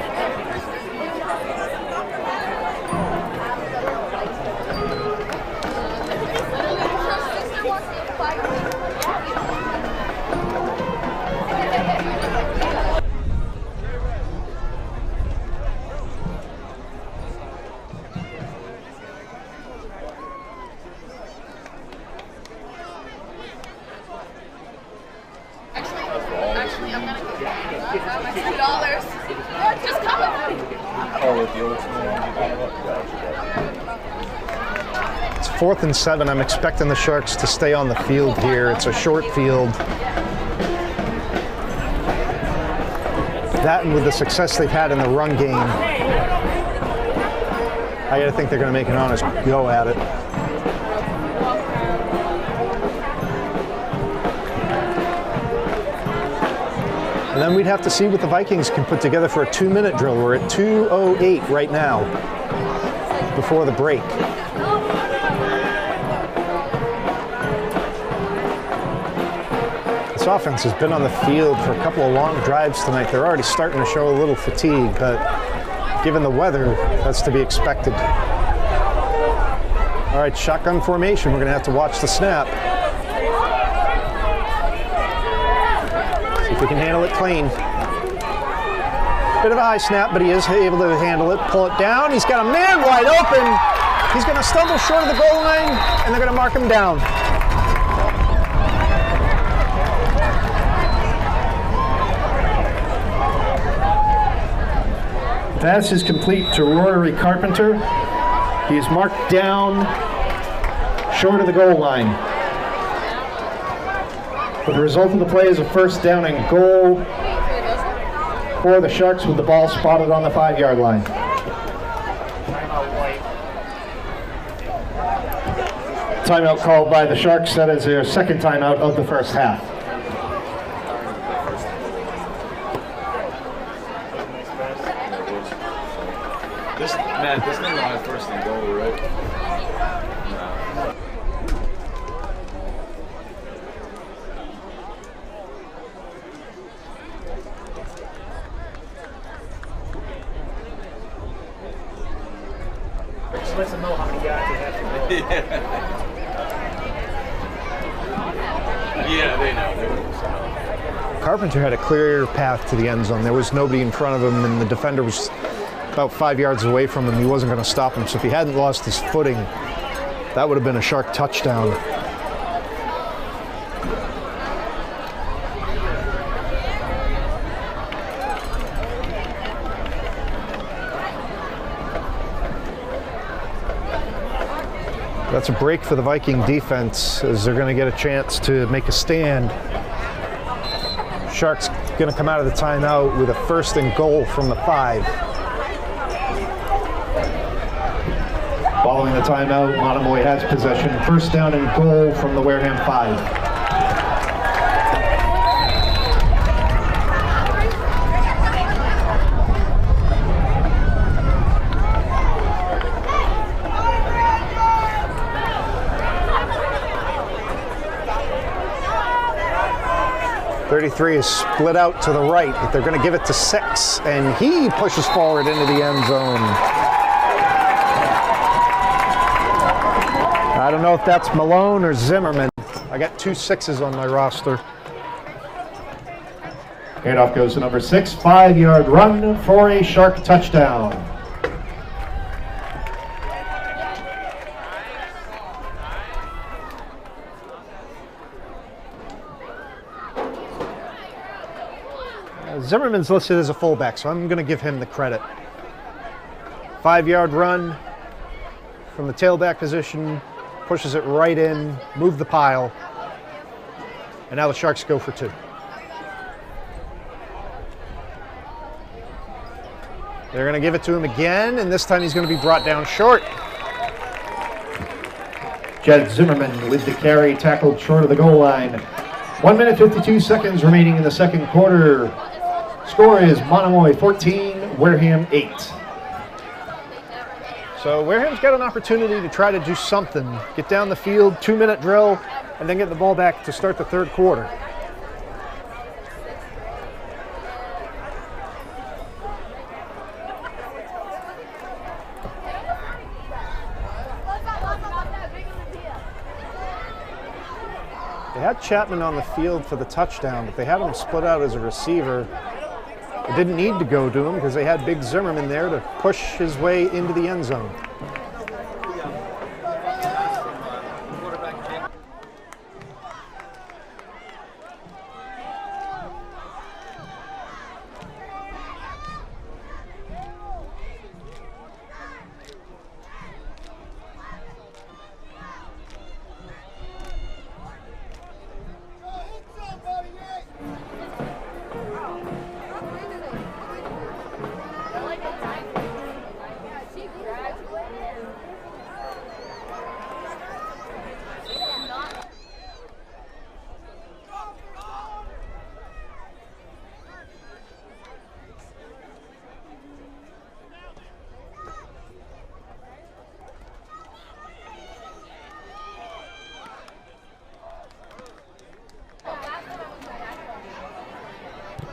It's 4th and 7. I'm expecting the Sharks to stay on the field here. It's a short field. That and with the success they've had in the run game, I gotta think they're gonna make an honest go at it. And then we'd have to see what the Vikings can put together for a 2-minute drill. We're at 2:08 right now, before the break. This offense has been on the field for a couple of long drives tonight. They're already starting to show a little fatigue, but given the weather, that's to be expected. All right, shotgun formation. We're gonna have to watch the snap. See if we can handle it clean. Bit of a high snap, but he is able to handle it. Pull it down. He's got a man wide open. He's going to stumble short of the goal line, and they're going to mark him down. Pass is complete to Rory Carpenter. He is marked down short of the goal line. But the result of the play is a first down and goal for the Sharks with the ball spotted on the 5-yard line. Timeout called by the Sharks. That is their second timeout of the first half. This thing don't have first and goal, right? Just let them know how many guys they have to go. Yeah, they know. Carpenter had a clear path to the end zone. There was nobody in front of him, and the defender was about 5 yards away from him. He wasn't going to stop him, so if he hadn't lost his footing, that would have been a Shark touchdown. That's a break for the Viking defense, as they're going to get a chance to make a stand. Sharks going to come out of the timeout with a first and goal from the 5. Following the timeout, Monomoy has possession. First down and goal from the Wareham 5. 33 is split out to the right, but they're going to give it to 6, and he pushes forward into the end zone. I don't know if that's Malone or Zimmerman. I got 2 6s on my roster. Handoff goes to number 6, 5-yard run for a Shark touchdown. Zimmerman's listed as a fullback, so I'm going to give him the credit. 5-yard run from the tailback position, pushes it right in, move the pile, and now the Sharks go for 2. They're going to give it to him again, and this time he's going to be brought down short. Jed Zimmerman with the carry, tackled short of the goal line. 1 minute 52 seconds remaining in the second quarter. Score is Monomoy 14, Wareham 8. So Wareham's got an opportunity to try to do something. Get down the field, 2-minute drill, and then get the ball back to start the third quarter. They had Chapman on the field for the touchdown, but they had him split out as a receiver. They didn't need to go to him because they had Big Zimmerman there to push his way into the end zone.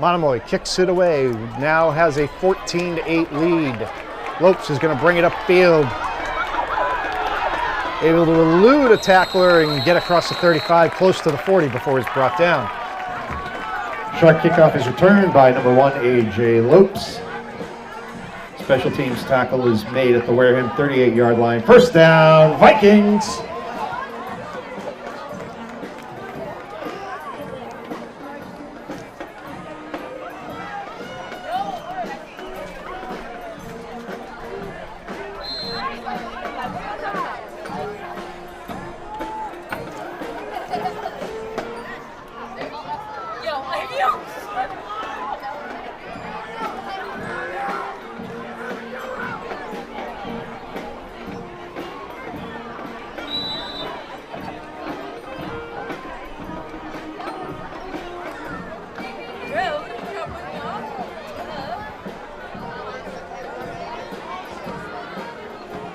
Monomoy kicks it away, now has a 14-8 lead. Lopes is going to bring it upfield. Able to elude a tackler and get across the 35, close to the 40 before he's brought down. Shark kickoff is returned by number 1, A.J. Lopes. Special teams tackle is made at the Wareham 38-yard line. First down, Vikings.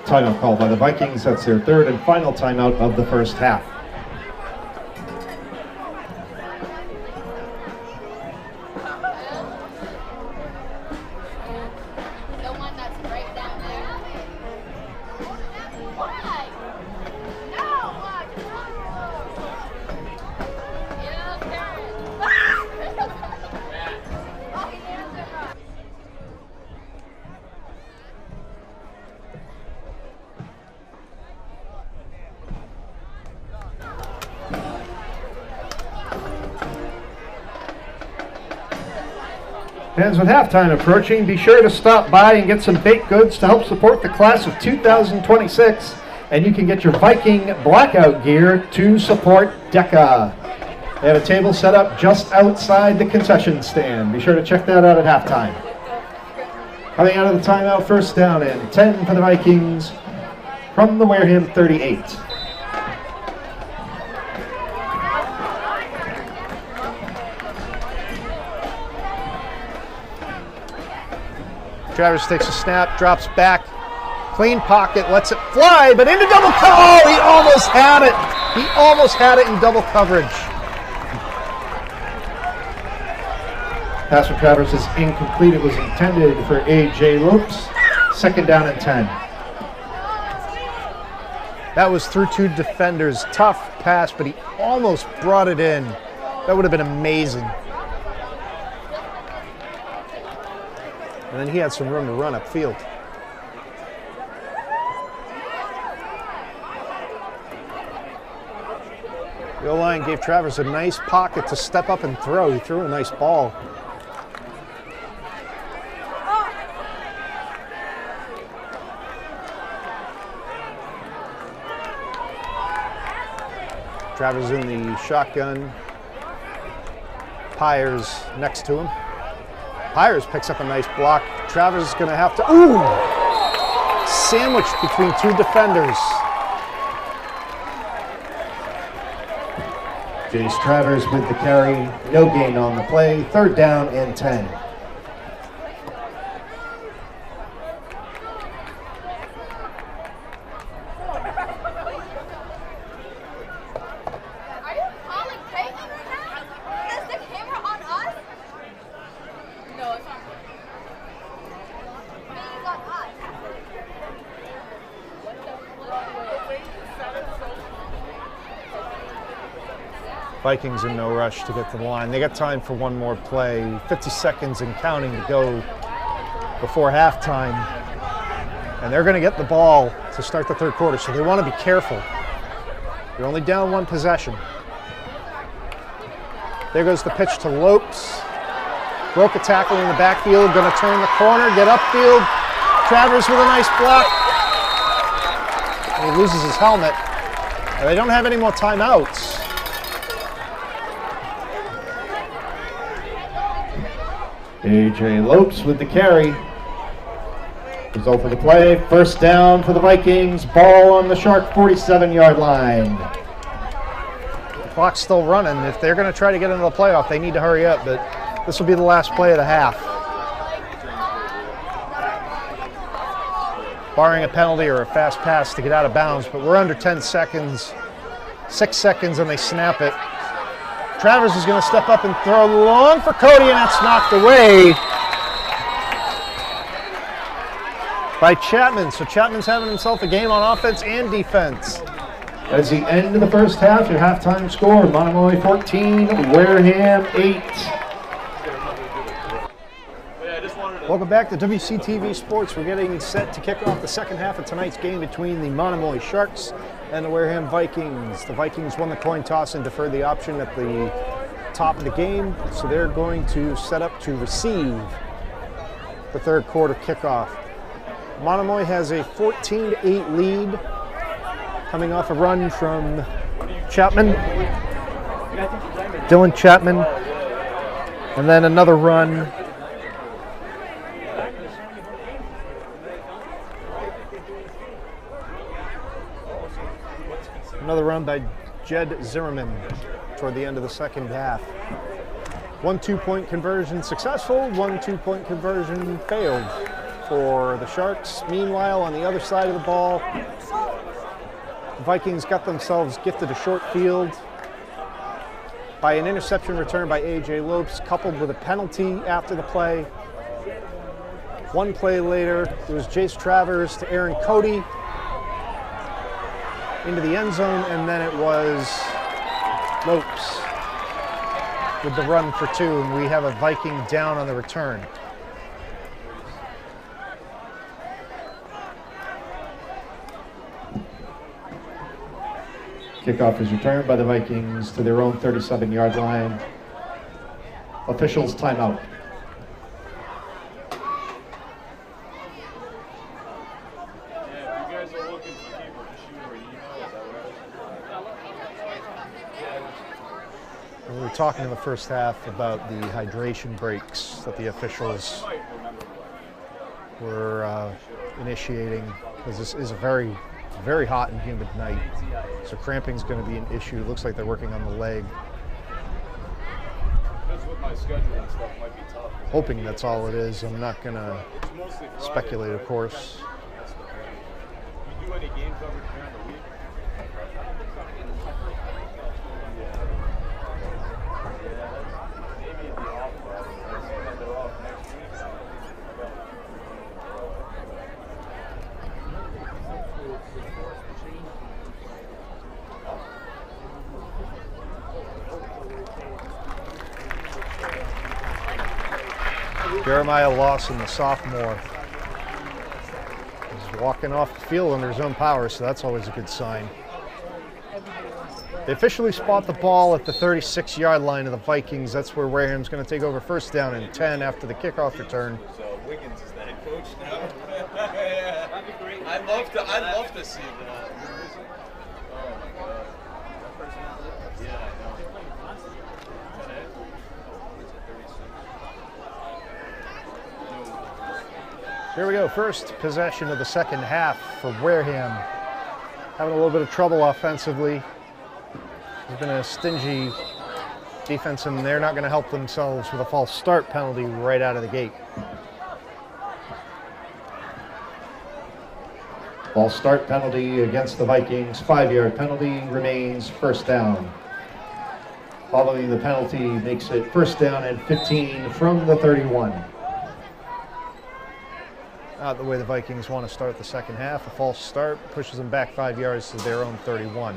Timeout called by the Vikings. That's their third and final timeout of the first half. Fans, with halftime approaching, be sure to stop by and get some baked goods to help support the class of 2026. And you can get your Viking blackout gear to support DECA. They have a table set up just outside the concession stand. Be sure to check that out at halftime. Coming out of the timeout, first down and 10 for the Vikings from the Wareham 38. Travers takes a snap, drops back, clean pocket, lets it fly, but into double coverage. Oh, he almost had it. He almost had it in double coverage. Pass from Travers is incomplete. It was intended for A.J. Lopes. Second down and 10. That was through two defenders. Tough pass, but he almost brought it in. That would have been amazing. And then he had some room to run upfield. The O-line gave Travers a nice pocket to step up and throw. He threw a nice ball. Travers in the shotgun. Pyers next to him. Pyers picks up a nice block. Travers is going to have to, sandwiched between two defenders. Jace Travers with the carry. No gain on the play. Third down and 10. Vikings in no rush to get to the line. They got time for one more play. 50 seconds and counting to go before halftime. And they're going to get the ball to start the third quarter, so they want to be careful. They're only down one possession. There goes the pitch to Lopes. Broke a tackle in the backfield, going to turn the corner, get upfield. Travers with a nice block. And he loses his helmet. And they don't have any more timeouts. A.J. Lopes with the carry. Result of the play, first down for the Vikings. Ball on the Shark 47-yard line. The clock's still running. If they're going to try to get into the playoff, they need to hurry up, but this will be the last play of the half. Barring a penalty or a fast pass to get out of bounds, but we're under 10 seconds. 6 seconds and they snap it. Travers is going to step up and throw long for Cody, and that's knocked away by Chapman. So Chapman's having himself a game on offense and defense. As the end of the first half, your halftime score, Monomoy 14, Wareham 8. Welcome back to WCTV Sports. We're getting set to kick off the second half of tonight's game between the Monomoy Sharks and the Wareham Vikings. The Vikings won the coin toss and deferred the option at the top of the game, so they're going to set up to receive the third quarter kickoff. Monomoy has a 14-8 lead, coming off a run from Chapman, Dylan Chapman, and then another run by Jed Zimmerman toward the end of the second half. 1 2-point conversion successful, 1 2-point conversion failed for the Sharks. Meanwhile, on the other side of the ball, the Vikings got themselves gifted a short field by an interception return by A.J. Lopes, coupled with a penalty after the play. One play later, it was Jace Travers to Aaron Cody into the end zone, and then it was Lopes with the run for 2, and we have a Viking down on the return. Kickoff is returned by the Vikings to their own 37-yard line. Officials timeout. We were talking in the first half about the hydration breaks that the officials were initiating, because this is a very, very hot and humid night. So cramping is going to be an issue. It looks like they're working on the leg. Hoping that's all it is. I'm not going to speculate, of course. You do any game coverage during the week? Jeremiah Lawson, the sophomore, is walking off the field under his own power, so that's always a good sign. They officially spot the ball at the 36-yard line of the Vikings. That's where Wareham's going to take over first down and 10 after the kickoff return. So Wiggins is the head coach now. Yeah. That'd be great. I'd love to see that. Oh my God. Yeah, I know. Here we go, first possession of the second half for Wareham. Having a little bit of trouble offensively. There's been a stingy defense, and they're not going to help themselves with a false start penalty right out of the gate. False start penalty against the Vikings. 5-yard penalty, remains first down. Following the penalty makes it first down and 15 from the 31. Out the way the Vikings want to start the second half. A false start pushes them back 5 yards to their own 31.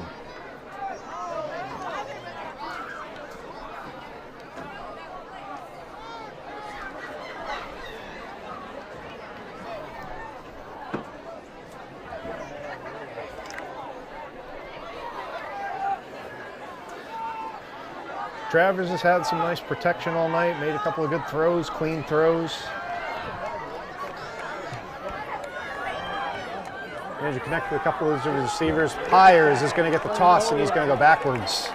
Travers has had some nice protection all night, made a couple of good throws, clean throws. Managed to connect with a couple of his receivers. Pyers is going to get the toss, and he's going to go backwards.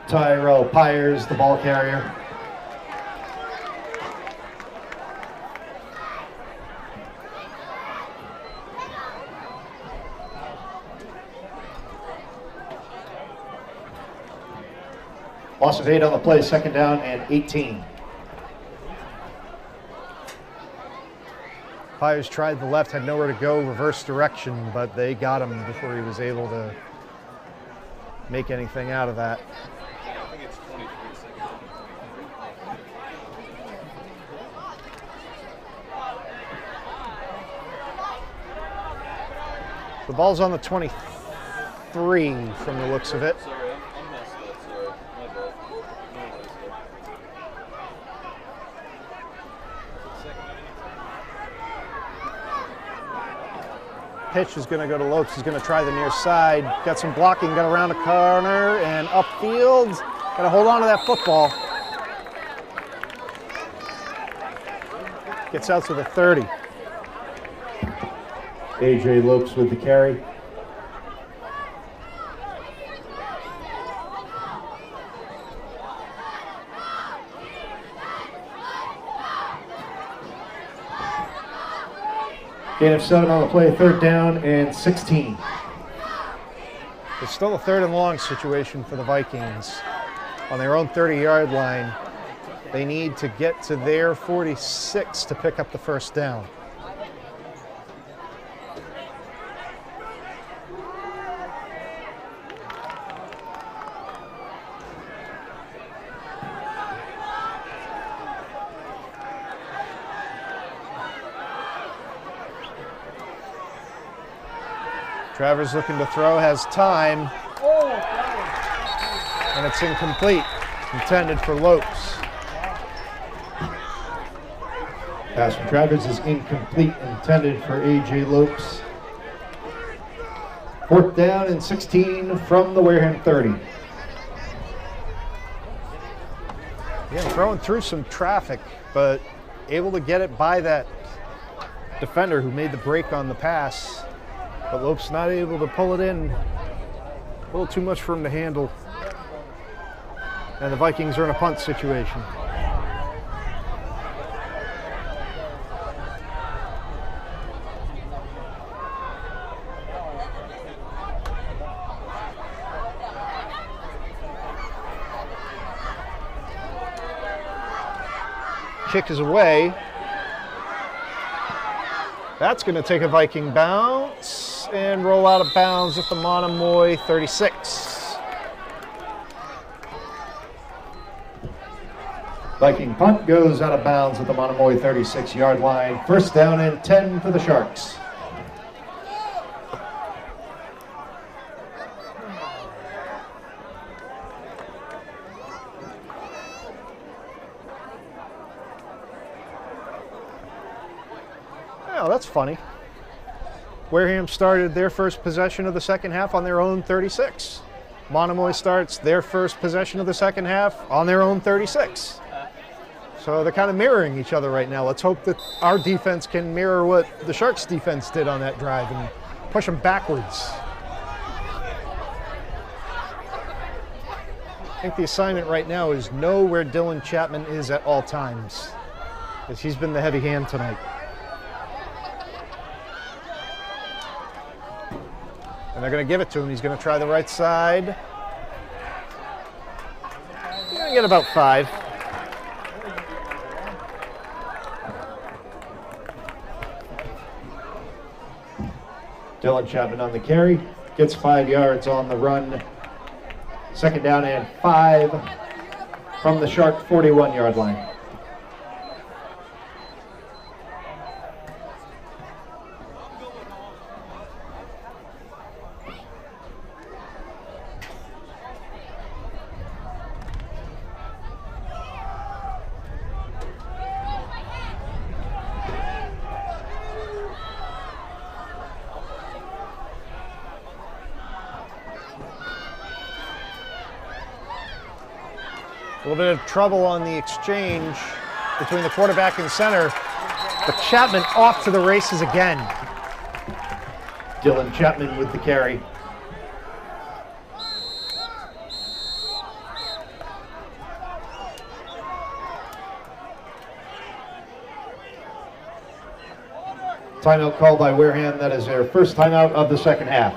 Tyrell Pyers, the ball carrier. Loss of 8 on the play, second down and 18. Pyers tried the left, had nowhere to go, reverse direction, but they got him before he was able to make anything out of that. I think it's 23 seconds. The ball's on the 23 from the looks of it. Sorry, I'm messed up. Sorry. My bad. No worries, sir. Pitch is going to go to Lopes. He's going to try the near side. Got some blocking, got around the corner and upfield. Got to hold on to that football. Gets out to the 30. AJ Lopes with the carry. Gain of 7 on the play, 3rd down and 16. It's still a 3rd and long situation for the Vikings. On their own 30-yard line, they need to get to their 46 to pick up the 1st down. Travers looking to throw, has time, and it's incomplete, intended for Lopes. Pass from Travers is incomplete, intended for AJ Lopes. 4th down and 16 from the Wareham 30. Again, throwing through some traffic, but able to get it by that defender who made the break on the pass. But Lopes not able to pull it in. A little too much for him to handle. And the Vikings are in a punt situation. Kick is away. That's going to take a Viking bounce and roll out of bounds at the Monomoy 36. Viking punt goes out of bounds at the Monomoy 36-yard line. 1st down and 10 for the Sharks. Oh, that's funny. Wareham started their first possession of the second half on their own 36. Monomoy starts their first possession of the second half on their own 36. So they're kind of mirroring each other right now. Let's hope that our defense can mirror what the Sharks defense did on that drive and push them backwards. I think the assignment right now is know where Dylan Chapman is at all times, as he's been the heavy hand tonight. And they're going to give it to him. He's going to try the right side. He's going to get about 5. Dylan Chapman on the carry. Gets 5 yards on the run. 2nd down and 5 from the Shark 41-yard line. A little bit of trouble on the exchange between the quarterback and center, but Chapman off to the races again. Dylan Chapman with the carry. Timeout called by Wareham. That is their first timeout of the second half.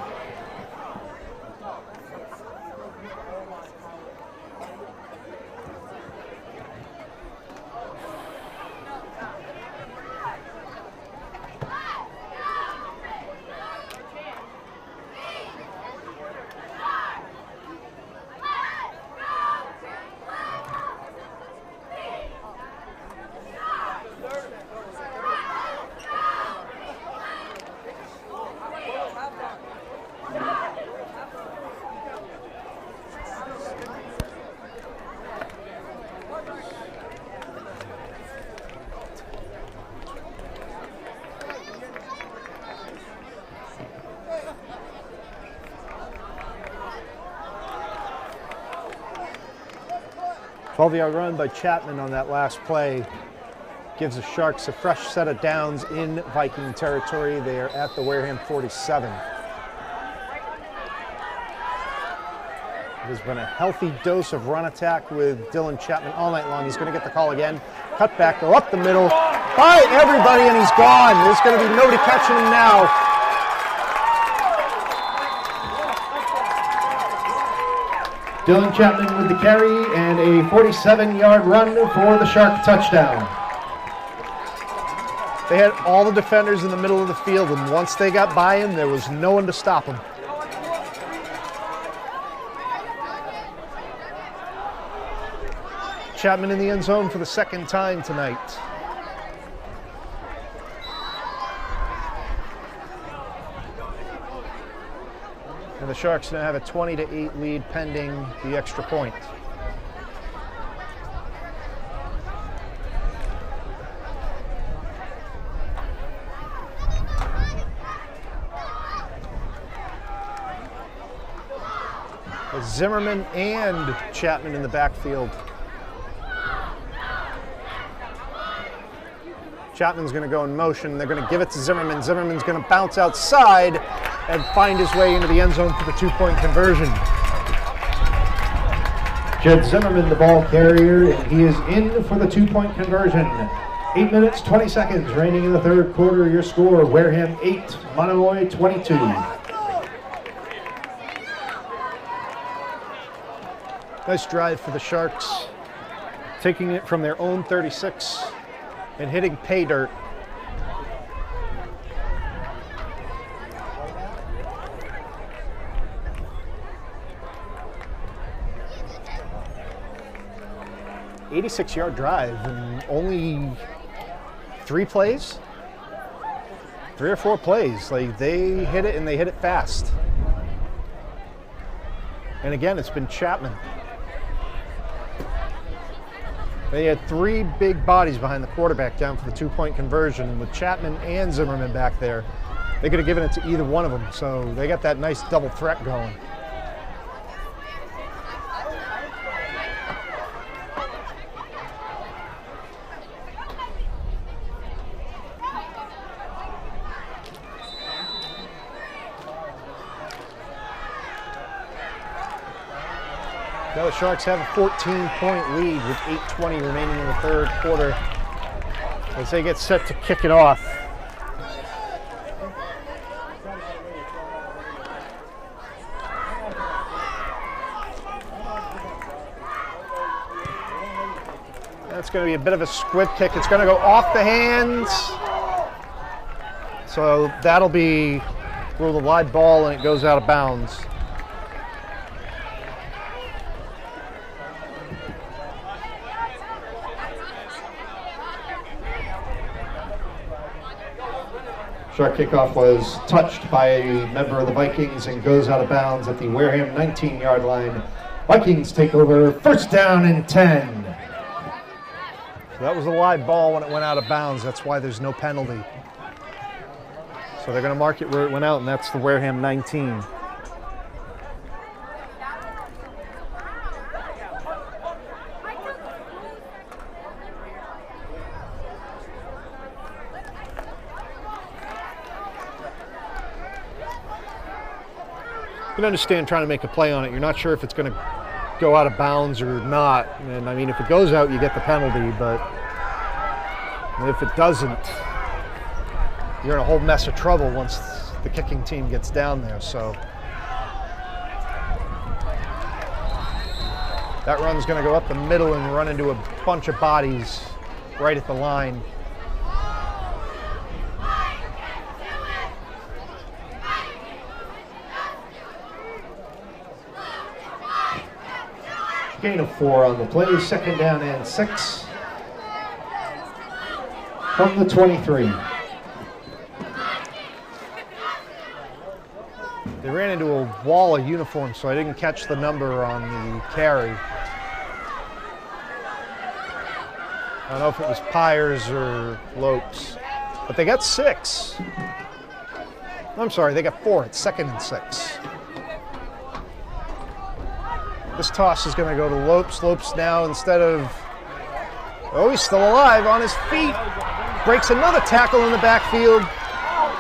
12-yard run by Chapman on that last play gives the Sharks a fresh set of downs in Viking territory. They are at the Wareham 47. There's been a healthy dose of run attack with Dylan Chapman all night long. He's going to get the call again. Cut back, go up the middle. By everybody, and he's gone. There's going to be nobody catching him now. Dylan Chapman with the carry and a 47-yard run for the Shark touchdown. They had all the defenders in the middle of the field, and once they got by him, there was no one to stop him. Chapman in the end zone for the second time tonight. And the Sharks now have a 20-8 lead pending the extra point. Zimmerman and Chapman in the backfield. Chapman's going to go in motion. They're going to give it to Zimmerman. Zimmerman's going to bounce outside and find his way into the end zone for the two-point conversion. Jed Zimmerman, the ball carrier, and he is in for the two-point conversion. 8 minutes, 20 seconds, reigning in the third quarter. Your score, Wareham 8, Monomoy 22. Nice drive for the Sharks, taking it from their own 36 and hitting pay dirt. "86-yard drive and only 3 plays, 3 or 4 plays. Like, they hit it and they hit it fast. And again, it's been Chapman. They had 3 big bodies behind the quarterback down for the two-point conversion. With Chapman and Zimmerman back there, they could have given it to either one of them. So they got that nice double threat going. Now the Sharks have a 14-point lead with 8:20 remaining in the third quarter as they get set to kick it off. That's going to be a bit of a squib kick. It's going to go off the hands. So that'll be ruled a live ball and it goes out of bounds. Shark kickoff was touched by a member of the Vikings and goes out of bounds at the Wareham 19-yard line. Vikings take over, first down and 10. So that was a live ball when it went out of bounds. That's why there's no penalty. So they're going to mark it where it went out, and that's the Wareham 19. You can understand trying to make a play on it. You're not sure if it's going to go out of bounds or not. And I mean, if it goes out, you get the penalty, but if it doesn't, you're in a whole mess of trouble once the kicking team gets down there. So that run's going to go up the middle and run into a bunch of bodies right at the line. Gain of 4 on the play, second down and 6 from the 23. They ran into a wall of uniforms, so I didn't catch the number on the carry. I don't know if it was Pyers or Lopes, but they got 6. I'm sorry, they got 4. It's second and 6. This toss is going to go to Lopes. Lopes now, instead of, oh, he's still alive on his feet. Breaks another tackle in the backfield.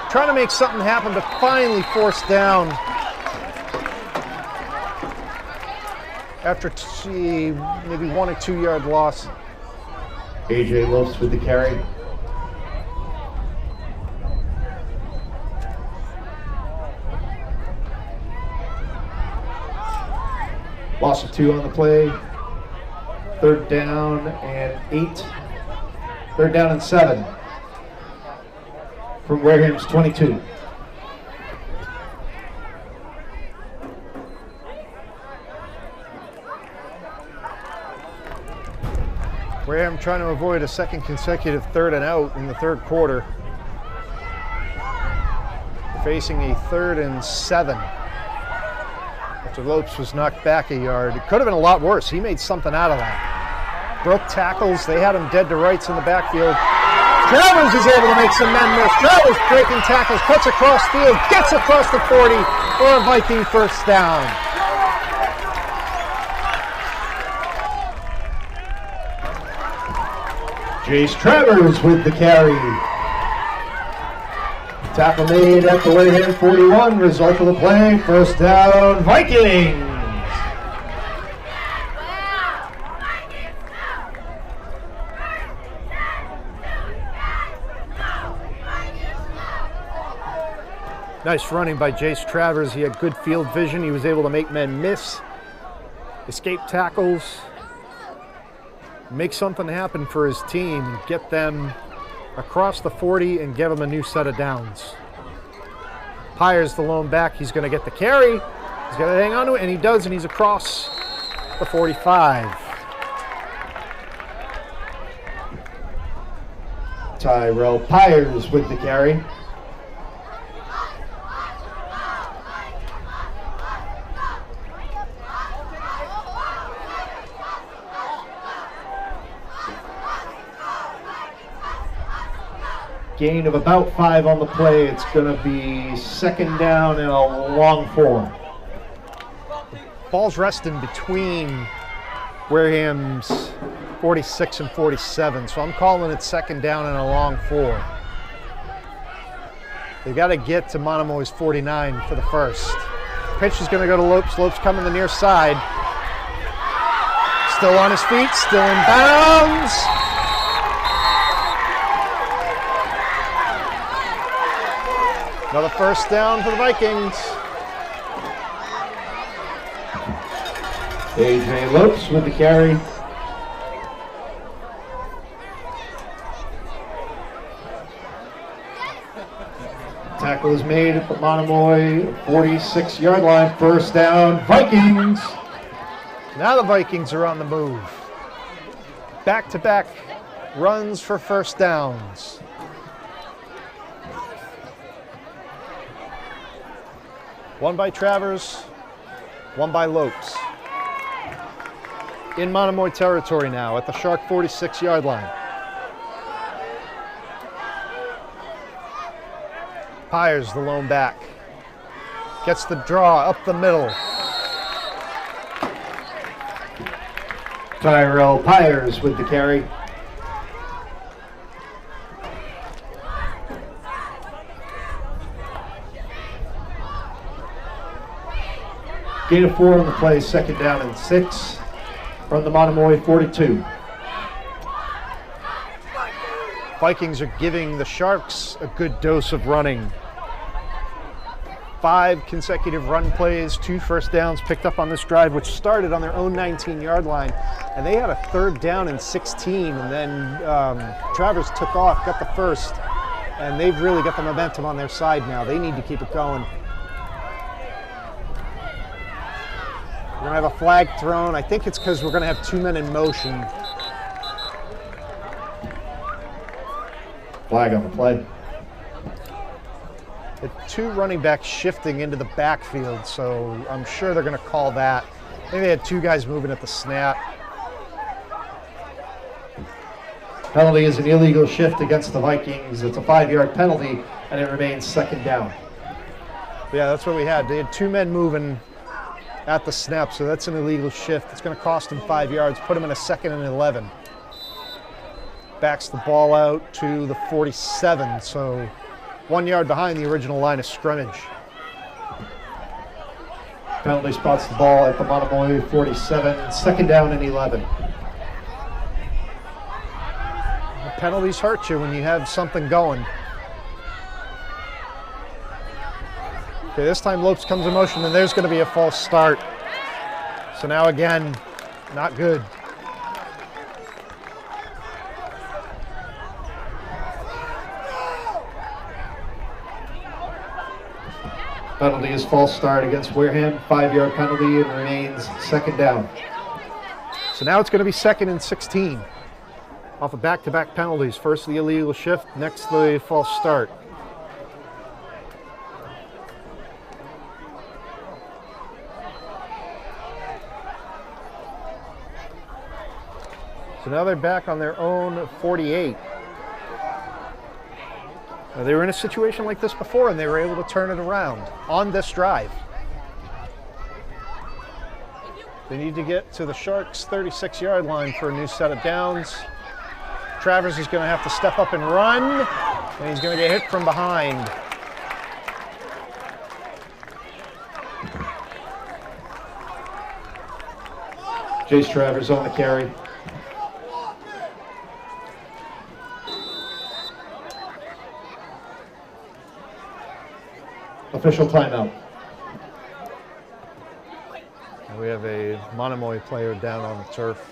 Trying to make something happen, but finally forced down. After maybe 1 or 2 yard loss. AJ Lopes with the carry. Loss of 2 on the play. 3rd down and 8. 3rd down and 7 from Wareham's 22. Wareham trying to avoid a second consecutive 3rd and out in the 3rd quarter. Facing a 3rd and 7. After Lopes was knocked back a yard. It could have been a lot worse. He made something out of that. Broke tackles. They had him dead to rights in the backfield. Travers is able to make some men miss. Travers breaking tackles, cuts across field, gets across the 40 for a Viking first down. Jace Travers with the carry. Tackle made at the Wareham 41. Result of the play, first down, Vikings. Nice running by Jace Travers. He had good field vision. He was able to make men miss, escape tackles, make something happen for his team, get them across the 40 and give them a new set of downs. Pyers the lone back. He's going to get the carry. He's got to hang on to it, and he does, and he's across the 45. Tyrell Pyers with the carry. Gain of about 5 on the play. It's going to be 2nd down and a long 4. Ball's resting between Wareham's 46 and 47, so I'm calling it 2nd down and a long 4. They got to get to Monomoy's 49 for the first. Pitch is going to go to Lopes. Lopes coming the near side. Still on his feet, still in bounds. Another first down for the Vikings. AJ Lopes with the carry. Tackle is made at the Monomoy 46-yard line. First down, Vikings. Now the Vikings are on the move. Back-to-back runs for first downs. One by Travers, one by Lopes. In Monomoy territory now at the Shark 46-yard line. Pyers, the lone back. Gets the draw up the middle. Tyrell Pyers with the carry. Gain of 4 on the play, 2nd down and 6 from the Monomoy 42. Vikings are giving the Sharks a good dose of running. 5 consecutive run plays, 2 first downs picked up on this drive, which started on their own 19-yard line. And they had a 3rd down and 16, and then Travers took off, got the first, and they've really got the momentum on their side now. They need to keep it going. We're going to have a flag thrown. I think it's because we're going to have 2 men in motion. Flag on the play. The 2 running backs shifting into the backfield, so I'm sure they're going to call that. Maybe they had 2 guys moving at the snap. Penalty is an illegal shift against the Vikings. It's a 5-yard penalty, and it remains 2nd down. Yeah, that's what we had. They had 2 men moving at the snap, so that's an illegal shift. It's going to cost him 5 yards, put him in a 2nd and 11. Backs the ball out to the 47, so 1 yard behind the original line of scrimmage. Penalty spots the ball at the Monomoy 47, 2nd down and 11. The penalties hurt you when you have something going. Okay, this time Lopes comes in motion, and there's going to be a false start. So now again, not good. Penalty is false start against Wareham, 5-yard penalty, and remains 2nd down. So now it's going to be 2nd and 16 off of back-to-back penalties. First the illegal shift, next the false start. So now they're back on their own 48. Now, they were in a situation like this before, and they were able to turn it around on this drive. They need to get to the Sharks' 36-yard line for a new set of downs. Travers is going to have to step up and run, and he's going to get hit from behind. Jace Travers on the carry. Official timeout. We have a Monomoy player down on the turf.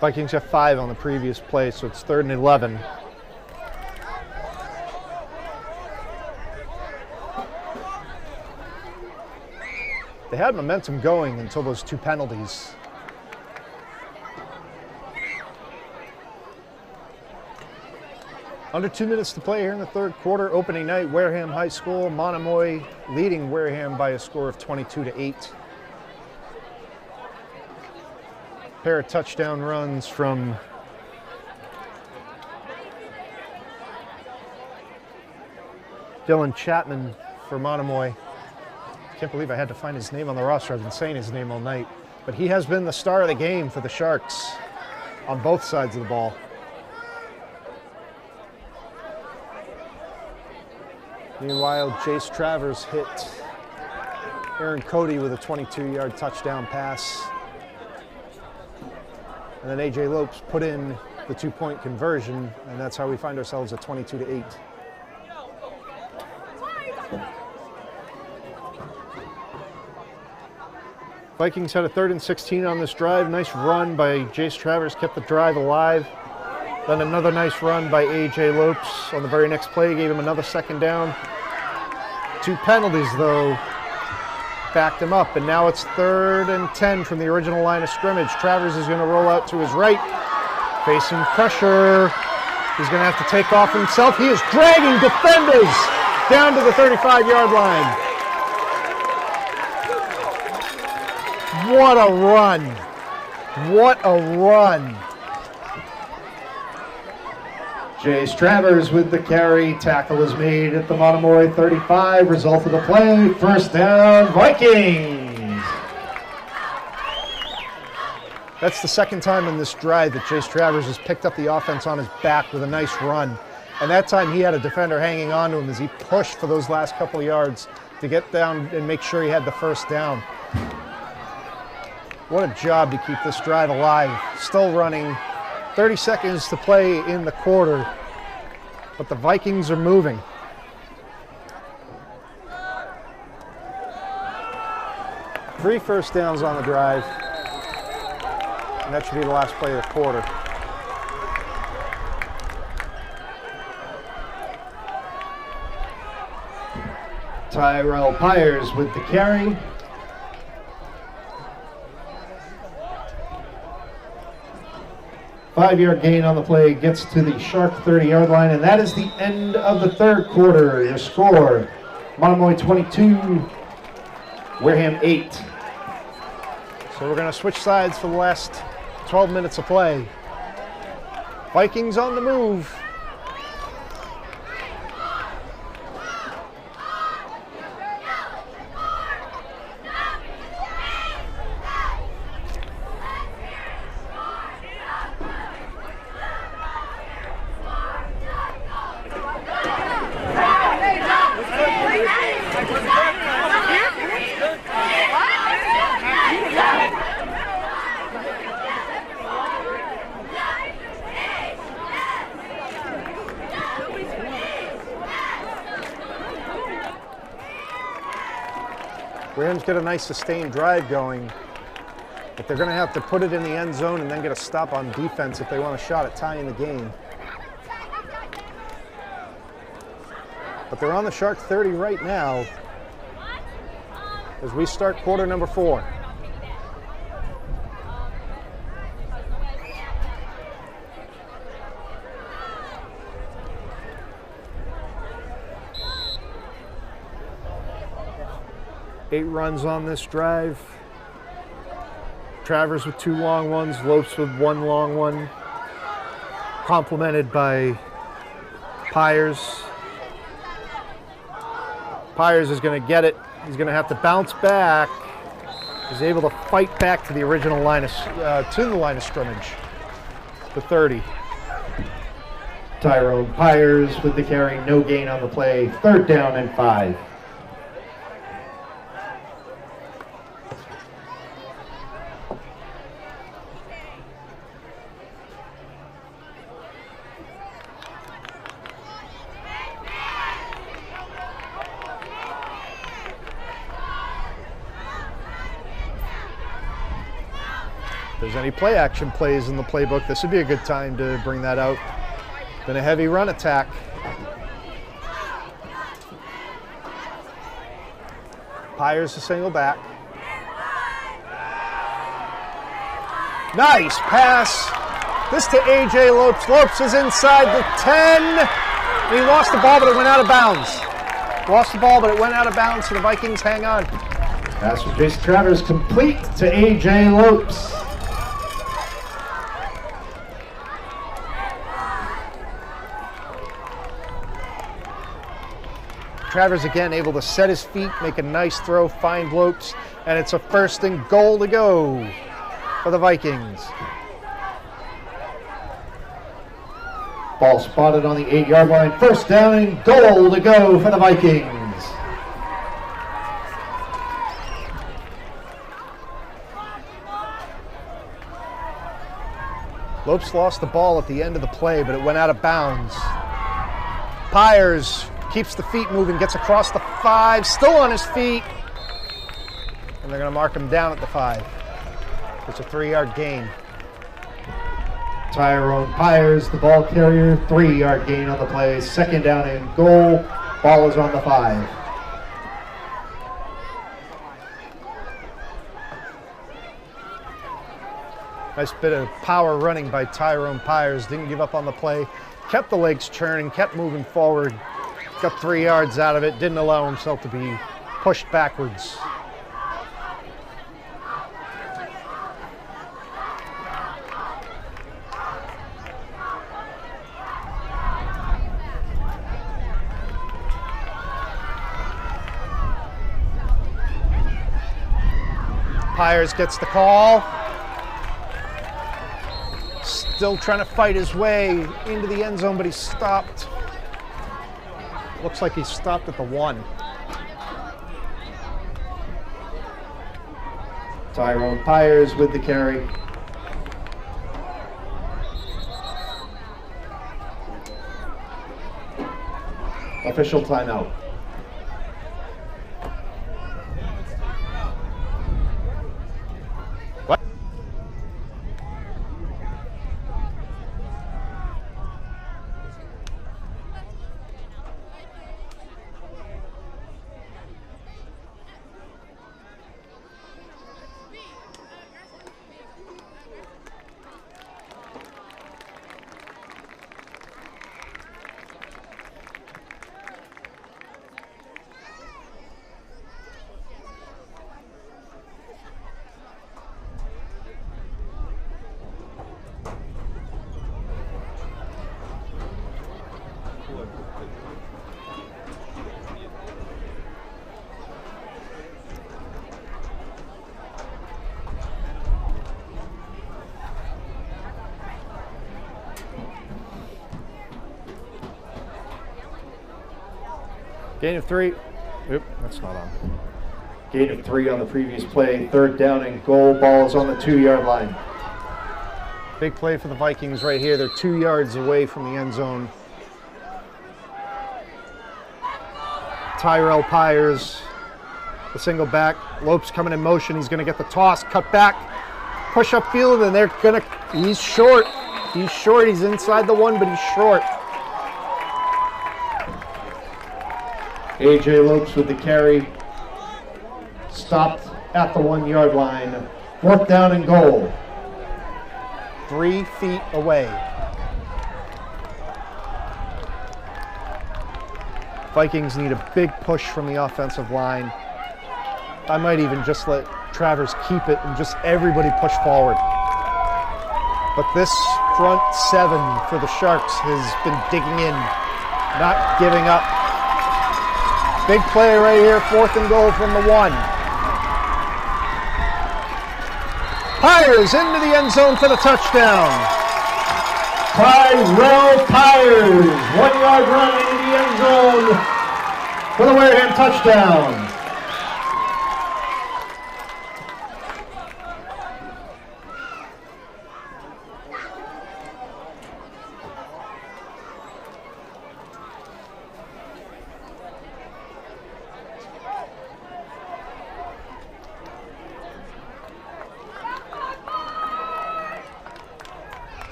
Vikings have 5 on the previous play, so it's 3rd and 11. They had momentum going until those 2 penalties. Under 2 minutes to play here in the 3rd quarter. Opening night, Wareham High School. Monomoy leading Wareham by a score of 22-8. Pair of touchdown runs from Dylan Chapman for Monomoy. Can't believe I had to find his name on the roster. I've been saying his name all night. But he has been the star of the game for the Sharks on both sides of the ball. Meanwhile, Jace Travers hit Aaron Cody with a 22-yard touchdown pass. And then A.J. Lopes put in the 2-point conversion, and that's how we find ourselves at 22-8. Vikings had a 3rd and 16 on this drive. Nice run by Jace Travers, kept the drive alive. Then another nice run by A.J. Lopes on the very next play, gave him another 2nd down. 2 penalties, though, backed him up, and now it's 3rd and 10 from the original line of scrimmage. Travers is going to roll out to his right, facing pressure. He's going to have to take off himself. He is dragging defenders down to the 35-yard line. What a run. What a run. Jace Travers with the carry. Tackle is made at the Monomoy 35. Result of the play, 1st down, Vikings. That's the 2nd time in this drive that Jace Travers has picked up the offense on his back with a nice run. And that time he had a defender hanging on to him as he pushed for those last couple of yards to get down and make sure he had the 1st down. What a job to keep this drive alive. Still running. 30 seconds to play in the quarter, but the Vikings are moving. Three first downs on the drive, and that should be the last play of the quarter. Tyrell Pyers with the carry. 5-yard gain on the play, gets to the Shark 30-yard line, and that is the end of the third quarter. Your score, Monomoy 22, Wareham 8. So we're going to switch sides for the last 12 minutes of play. Vikings on the move. Wareham's got a nice sustained drive going, but they're going to have to put it in the end zone and then get a stop on defense if they want a shot at tying the game. But they're on the Shark 30 right now as we start quarter number 4. Eight runs on this drive. Travers with 2 long ones, Lopes with 1 long one, complemented by Pyers. Pyers is going to get it. He's going to have to bounce back. He's able to fight back to the original line of scrimmage. The 30. Tyrone Pyers with the carry, no gain on the play, 3rd down and 5. If there's any play action plays in the playbook, this would be a good time to bring that out. Been a heavy run attack. Pyers a single back. Nice pass. This to A.J. Lopes. Lopes is inside the 10. And he lost the ball, but it went out of bounds. Lost the ball, but it went out of bounds, so the Vikings hang on. Pass from Jason Travers complete to A.J. Lopes. Travers again able to set his feet, make a nice throw, find Lopes, and it's a 1st and goal to go for the Vikings. Ball spotted on the 8-yard line. 1st down and goal to go for the Vikings. Lopes lost the ball at the end of the play, but it went out of bounds. Pyers keeps the feet moving, gets across the 5, still on his feet. And they're going to mark him down at the 5. It's a 3-yard gain. Tyrone Pyers, the ball carrier, 3-yard gain on the play. 2nd down and goal. Ball is on the 5. Nice bit of power running by Tyrone Pyers. Didn't give up on the play. Kept the legs churning, kept moving forward. Got 3 yards out of it. Didn't allow himself to be pushed backwards. Pyers gets the call. Still trying to fight his way into the end zone, but he's stopped. Looks like he's stopped at the 1. Tyrone Pyers with the carry. Official timeout. What? Gain of 3. Oop, that's not on. Gain of 3 on the previous play. 3rd down and goal. Ball is on the 2-yard line. Big play for the Vikings right here. They're 2 yards away from the end zone. Tyrell Pyers, the single back. Lopes coming in motion. He's going to get the toss, cut back, push up field, and they're going to, he's short. He's short. He's inside the 1, but he's short. A.J. Lopes with the carry. Stopped at the 1-yard line. 4th down and goal. 3 feet away. Vikings need a big push from the offensive line. I might even just let Travers keep it and just everybody push forward. But this front 7 for the Sharks has been digging in, not giving up. Big play right here, 4th and goal from the 1. Pyers into the end zone for the touchdown. Tyrell Pyers, 1-yard run into the end zone for the Wareham touchdown.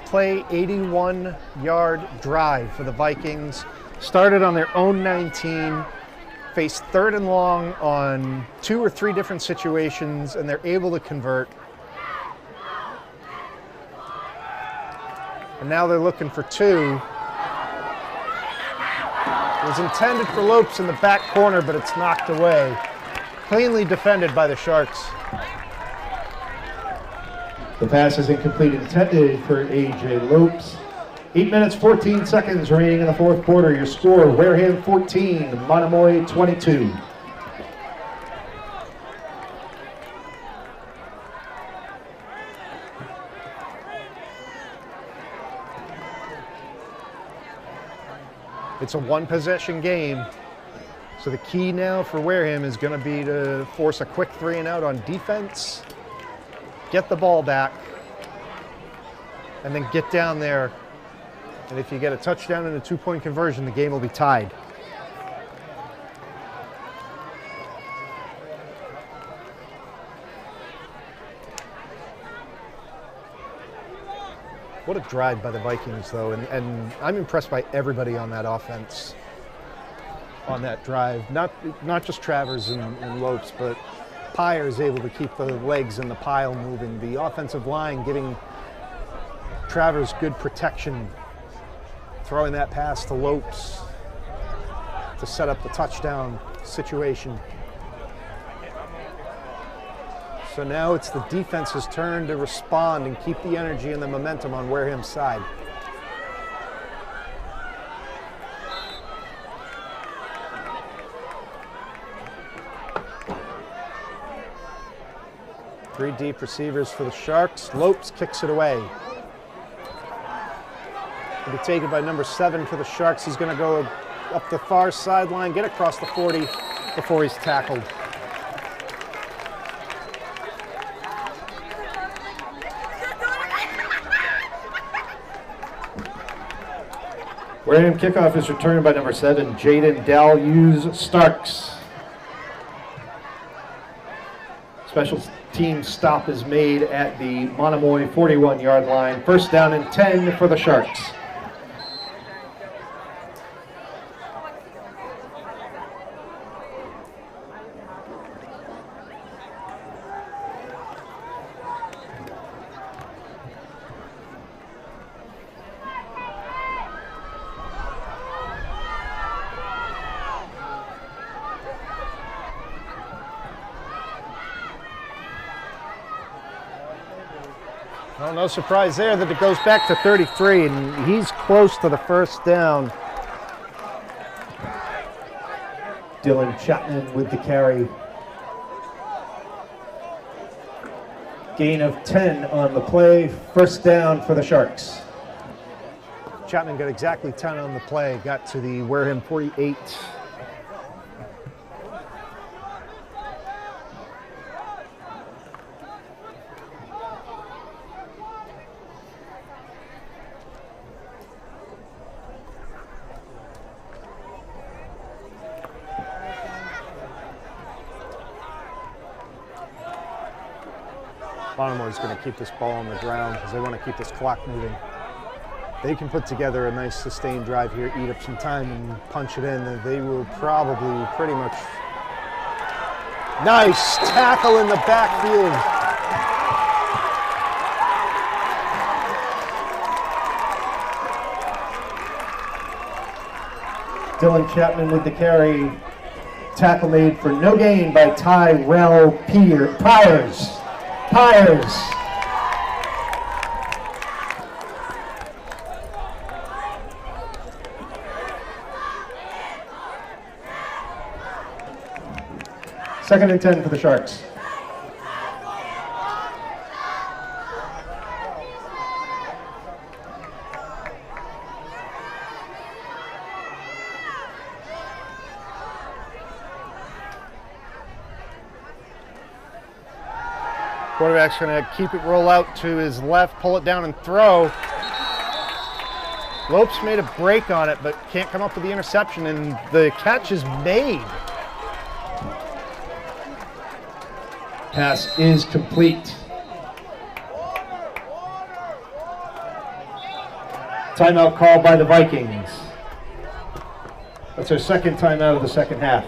Play 81-yard drive for the Vikings. Started on their own 19, faced 3rd and long on 2 or 3 different situations, and they're able to convert. And now they're looking for 2. It was intended for Lopes in the back corner, but it's knocked away. Cleanly defended by the Sharks. The pass is incomplete, intended for A.J. Lopes. 8 minutes, 14 seconds remaining in the 4th quarter. Your score, Wareham 14, Monomoy 22. It's a 1-possession game. So the key now for Wareham is going to be to force a quick 3 and out on defense, get the ball back, and then get down there. And if you get a touchdown and a 2-point conversion, the game will be tied. What a drive by the Vikings, though, and I'm impressed by everybody on that offense on that drive. Not just Travers and Lopes, but Pyers able to keep the legs in the pile moving. The offensive line giving Travers good protection, throwing that pass to Lopes to set up the touchdown situation. So now it's the defense's turn to respond and keep the energy and the momentum on Wareham's side. Three deep receivers for the Sharks. Lopes kicks it away. It'll be taken by number 7 for the Sharks. He's going to go up the far sideline, get across the 40 before he's tackled. Wareham kickoff is returned by number 7, Jaden Dalyus Starks. Special team stop is made at the Monomoy 41-yard line. First down and 10 for the Sharks. Well, no surprise there that it goes back to 33, and he's close to the first down. Dylan Chapman with the carry. Gain of 10 on the play. First down for the Sharks. Chapman got exactly 10 on the play, got to the Wareham 48. Monomoy is going to keep this ball on the ground because they want to keep this clock moving. They can put together a nice sustained drive here, eat up some time and punch it in, and they will probably pretty much... Nice tackle in the backfield. Dylan Chapman with the carry. Tackle made for no gain by Tyrell Pyers. Second and 10 for the Sharks. Quarterback's going to keep it roll out to his left, pull it down and throw. Lopes made a break on it, but can't come up with the interception, and the catch is made. Pass is complete. Timeout called by the Vikings. That's our second timeout of the second half.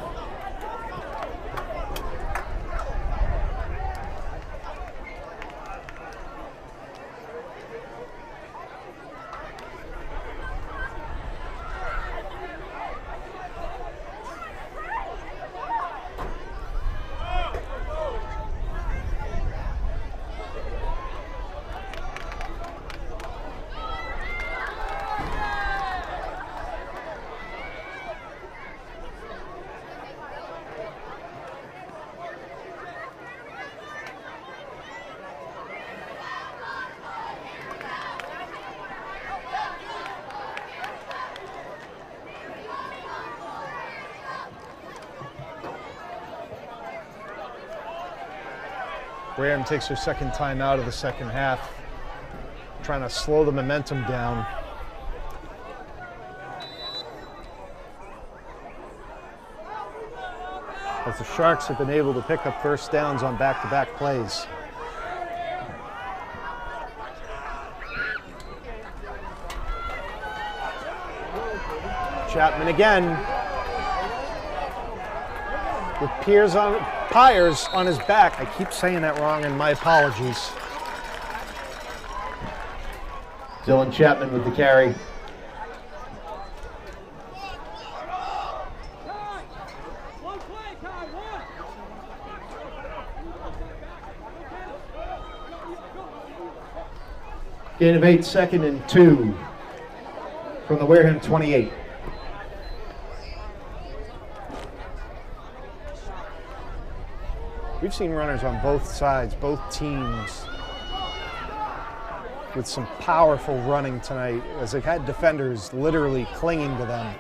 Wareham takes their second time out of the second half, trying to slow the momentum down. As the Sharks have been able to pick up first downs on back-to-back plays. Chapman again, with Pyers on his back. I keep saying that wrong, and my apologies. Dylan Chapman with the carry. Gain of 8, second and 2 from the Wareham 28. We've seen runners on both sides, both teams, with some powerful running tonight, as they've had defenders literally clinging to them,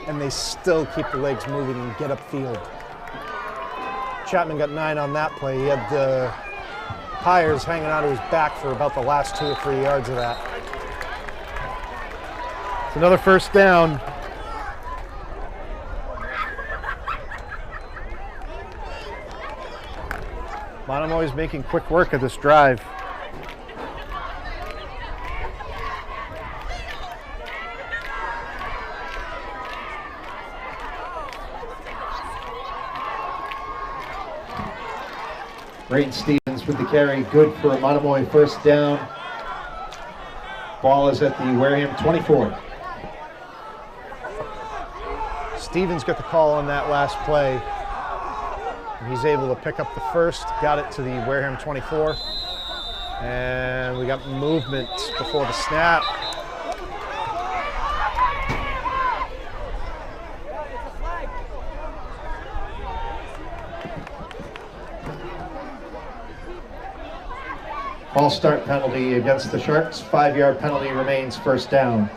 and they still keep the legs moving and get upfield. Chapman got 9 on that play. He had the Pyers hanging out of his back for about the last 2 or 3 yards of that. It's another first down. Monomoy is making quick work of this drive. Braden Stevens with the carry, good for a Monomoy first down. Ball is at the Wareham 24. Stevens got the call on that last play. He's able to pick up the first, got it to the Wareham 24. And we got movement before the snap. False start penalty against the Sharks. 5-yard penalty remains, first down.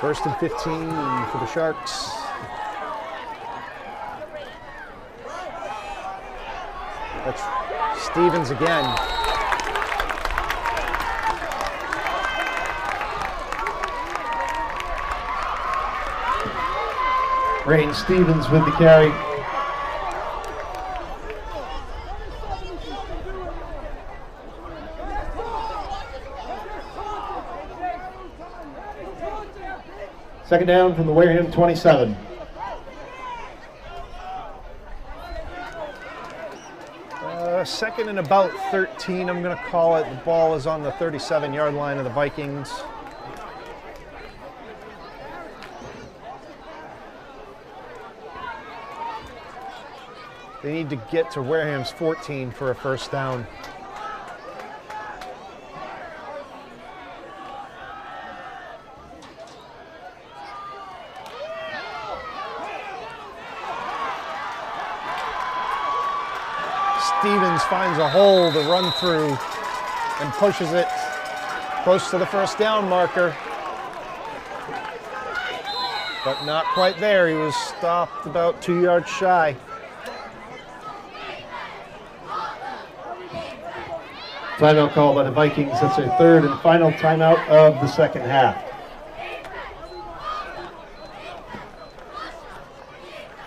First and 15 for the Sharks. That's Stevens again. Rain Stevens with the carry. Second down from the Wareham 27. Second and about 13, I'm going to call it. The ball is on the 37-yard line of the Vikings. They need to get to Wareham's 14 for a first down. Stevens finds a hole to run through and pushes it close to the first down marker. But not quite there. He was stopped about 2 yards shy. Timeout call by the Vikings. That's their third and final timeout of the second half.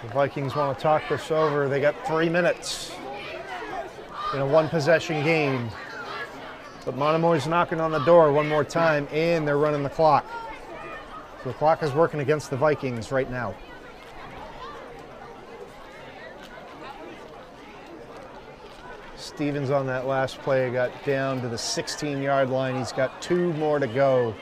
The Vikings want to talk this over. They got 3 minutes in a one-possession game. But Monomoy's knocking on the door one more time, and they're running the clock. So the clock is working against the Vikings right now. Stevens on that last play got down to the 16-yard line. He's got 2 more to go.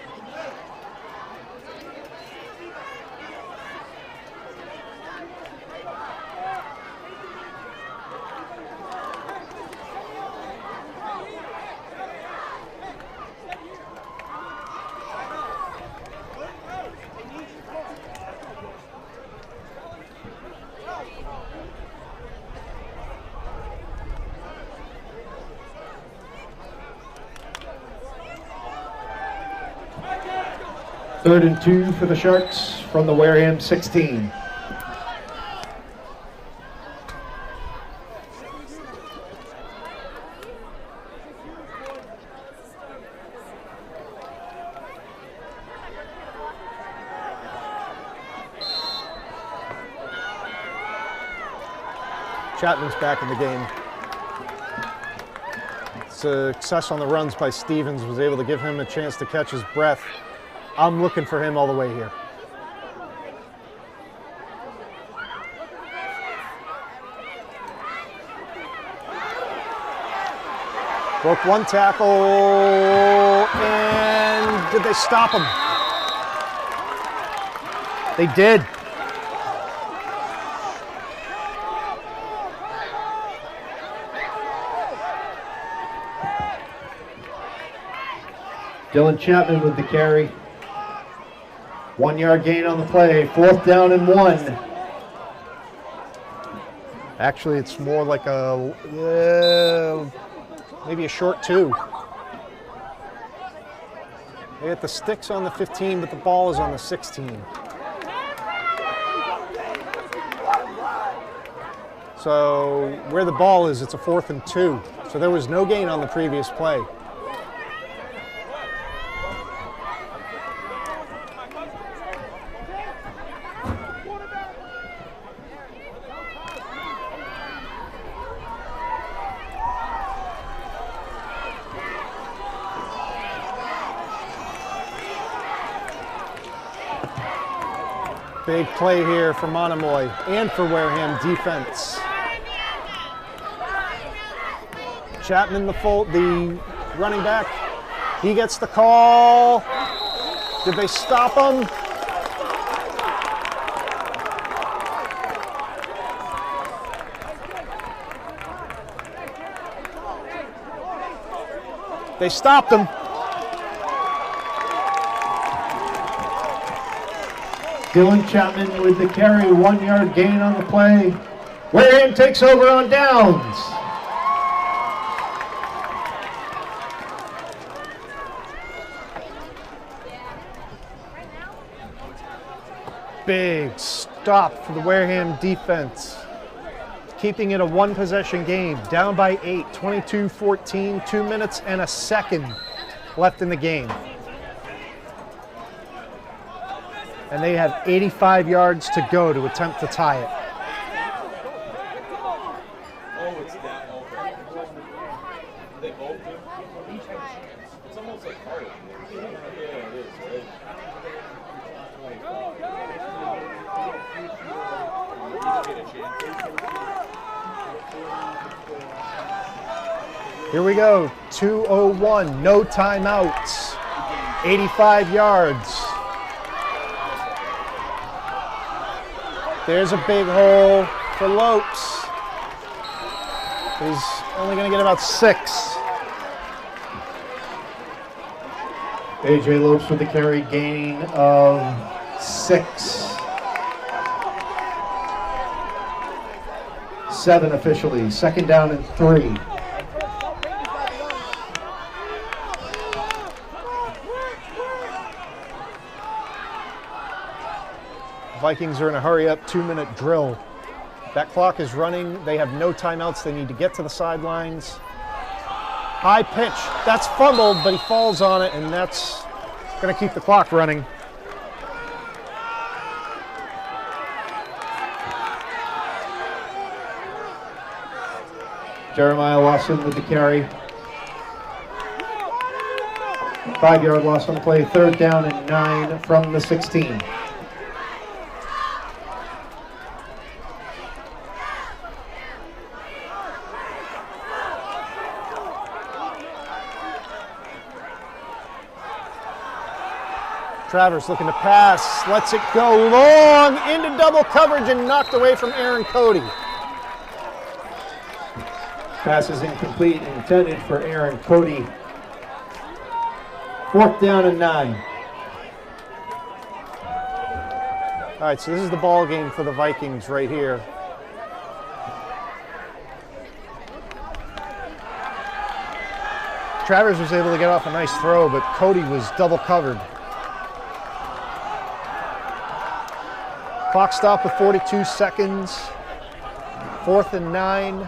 Third and 2 for the Sharks from the Wareham 16. Chapman's back in the game. Success on the runs by Stevens was able to give him a chance to catch his breath. I'm looking for him all the way here. Broke one tackle, and did they stop him? They did. Dylan Chapman with the carry. 1 yard gain on the play, 4th down and 1. Actually, it's more like a, maybe a short 2. They got the sticks on the 15, but the ball is on the 16. So where the ball is, it's a 4th and 2. So there was no gain on the previous play. Big play here for Monomoy and for Wareham defense. Chapman, the running back, he gets the call. Did they stop him? They stopped him. Dylan Chapman with the carry, 1 yard gain on the play. Wareham takes over on downs. Big stop for the Wareham defense. Keeping it a one-possession game, down by 8, 22-14, 2 minutes and a second left in the game. And they have 85 yards to go to attempt to tie it. Oh, it's that over. They both do? It's almost like hard. Yeah, it is, right? Here we go, 2:01, no timeouts, 85 yards. There's a big hole for Lopes. He's only going to get about 6. AJ Lopes with the carry, gain of 6. 7 officially, 2nd down and 3. Vikings are in a hurry-up 2-minute drill. That clock is running. They have no timeouts. They need to get to the sidelines. High pitch. That's fumbled, but he falls on it, and that's going to keep the clock running. Jeremiah Lawson with the carry. 5-yard loss on the play, 3rd down and 9 from the 16. Travers looking to pass, lets it go long into double coverage and knocked away from Aaron Cody. Pass is incomplete, intended for Aaron Cody. 4th down and 9. All right, so this is the ball game for the Vikings right here. Travers was able to get off a nice throw, but Cody was double covered. Clock stop with 42 seconds. 4th and 9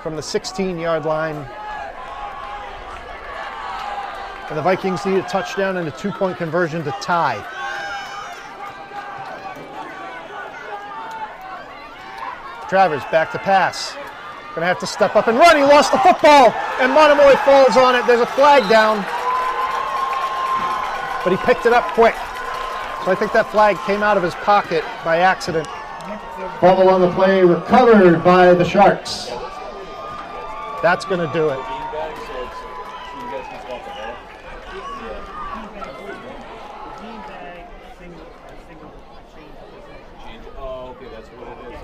from the 16-yard line. And the Vikings need a touchdown and a 2-point conversion to tie. Travers back to pass. Gonna have to step up and run. He lost the football, and Monomoy falls on it. There's a flag down, but he picked it up quick. So I think that flag came out of his pocket by accident. Fumble on the play, recovered by the Sharks. That's going to do it. Oh, okay, that's what it is.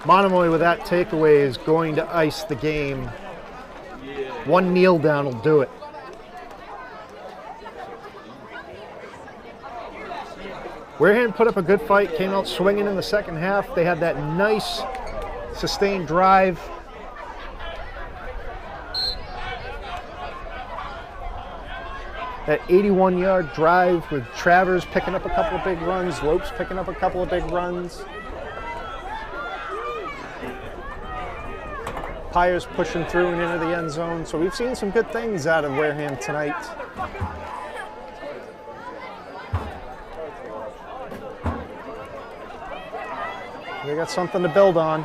Monomoy with that takeaway is going to ice the game. One kneel down will do it. Wareham put up a good fight, came out swinging in the second half. They had that nice sustained drive. That 81-yard drive with Travers picking up a couple of big runs, Lopes picking up a couple of big runs. umpires pushing through and into the end zone. So we've seen some good things out of Wareham tonight. They got something to build on.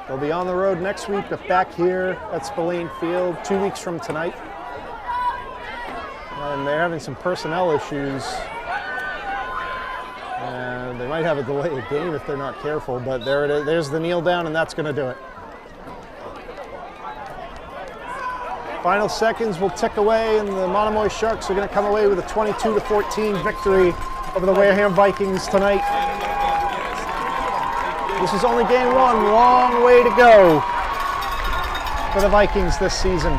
They'll be on the road next week, but back here at Spillane Field 2 weeks from tonight. And they're having some personnel issues. And they might have a delay of game if they're not careful, but there it is. There's the kneel down, and that's going to do it. Final seconds will tick away, and the Monomoy Sharks are going to come away with a 22-14 victory over the Wareham Vikings tonight. This is only game one, long way to go for the Vikings this season.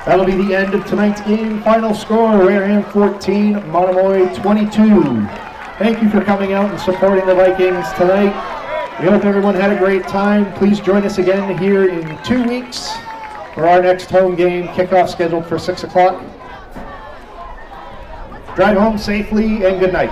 That'll be the end of tonight's game. Final score, Wareham 14, Monomoy 22. Thank you for coming out and supporting the Vikings tonight. We hope everyone had a great time. Please join us again here in 2 weeks for our next home game, kickoff scheduled for 6 o'clock. Drive home safely and good night.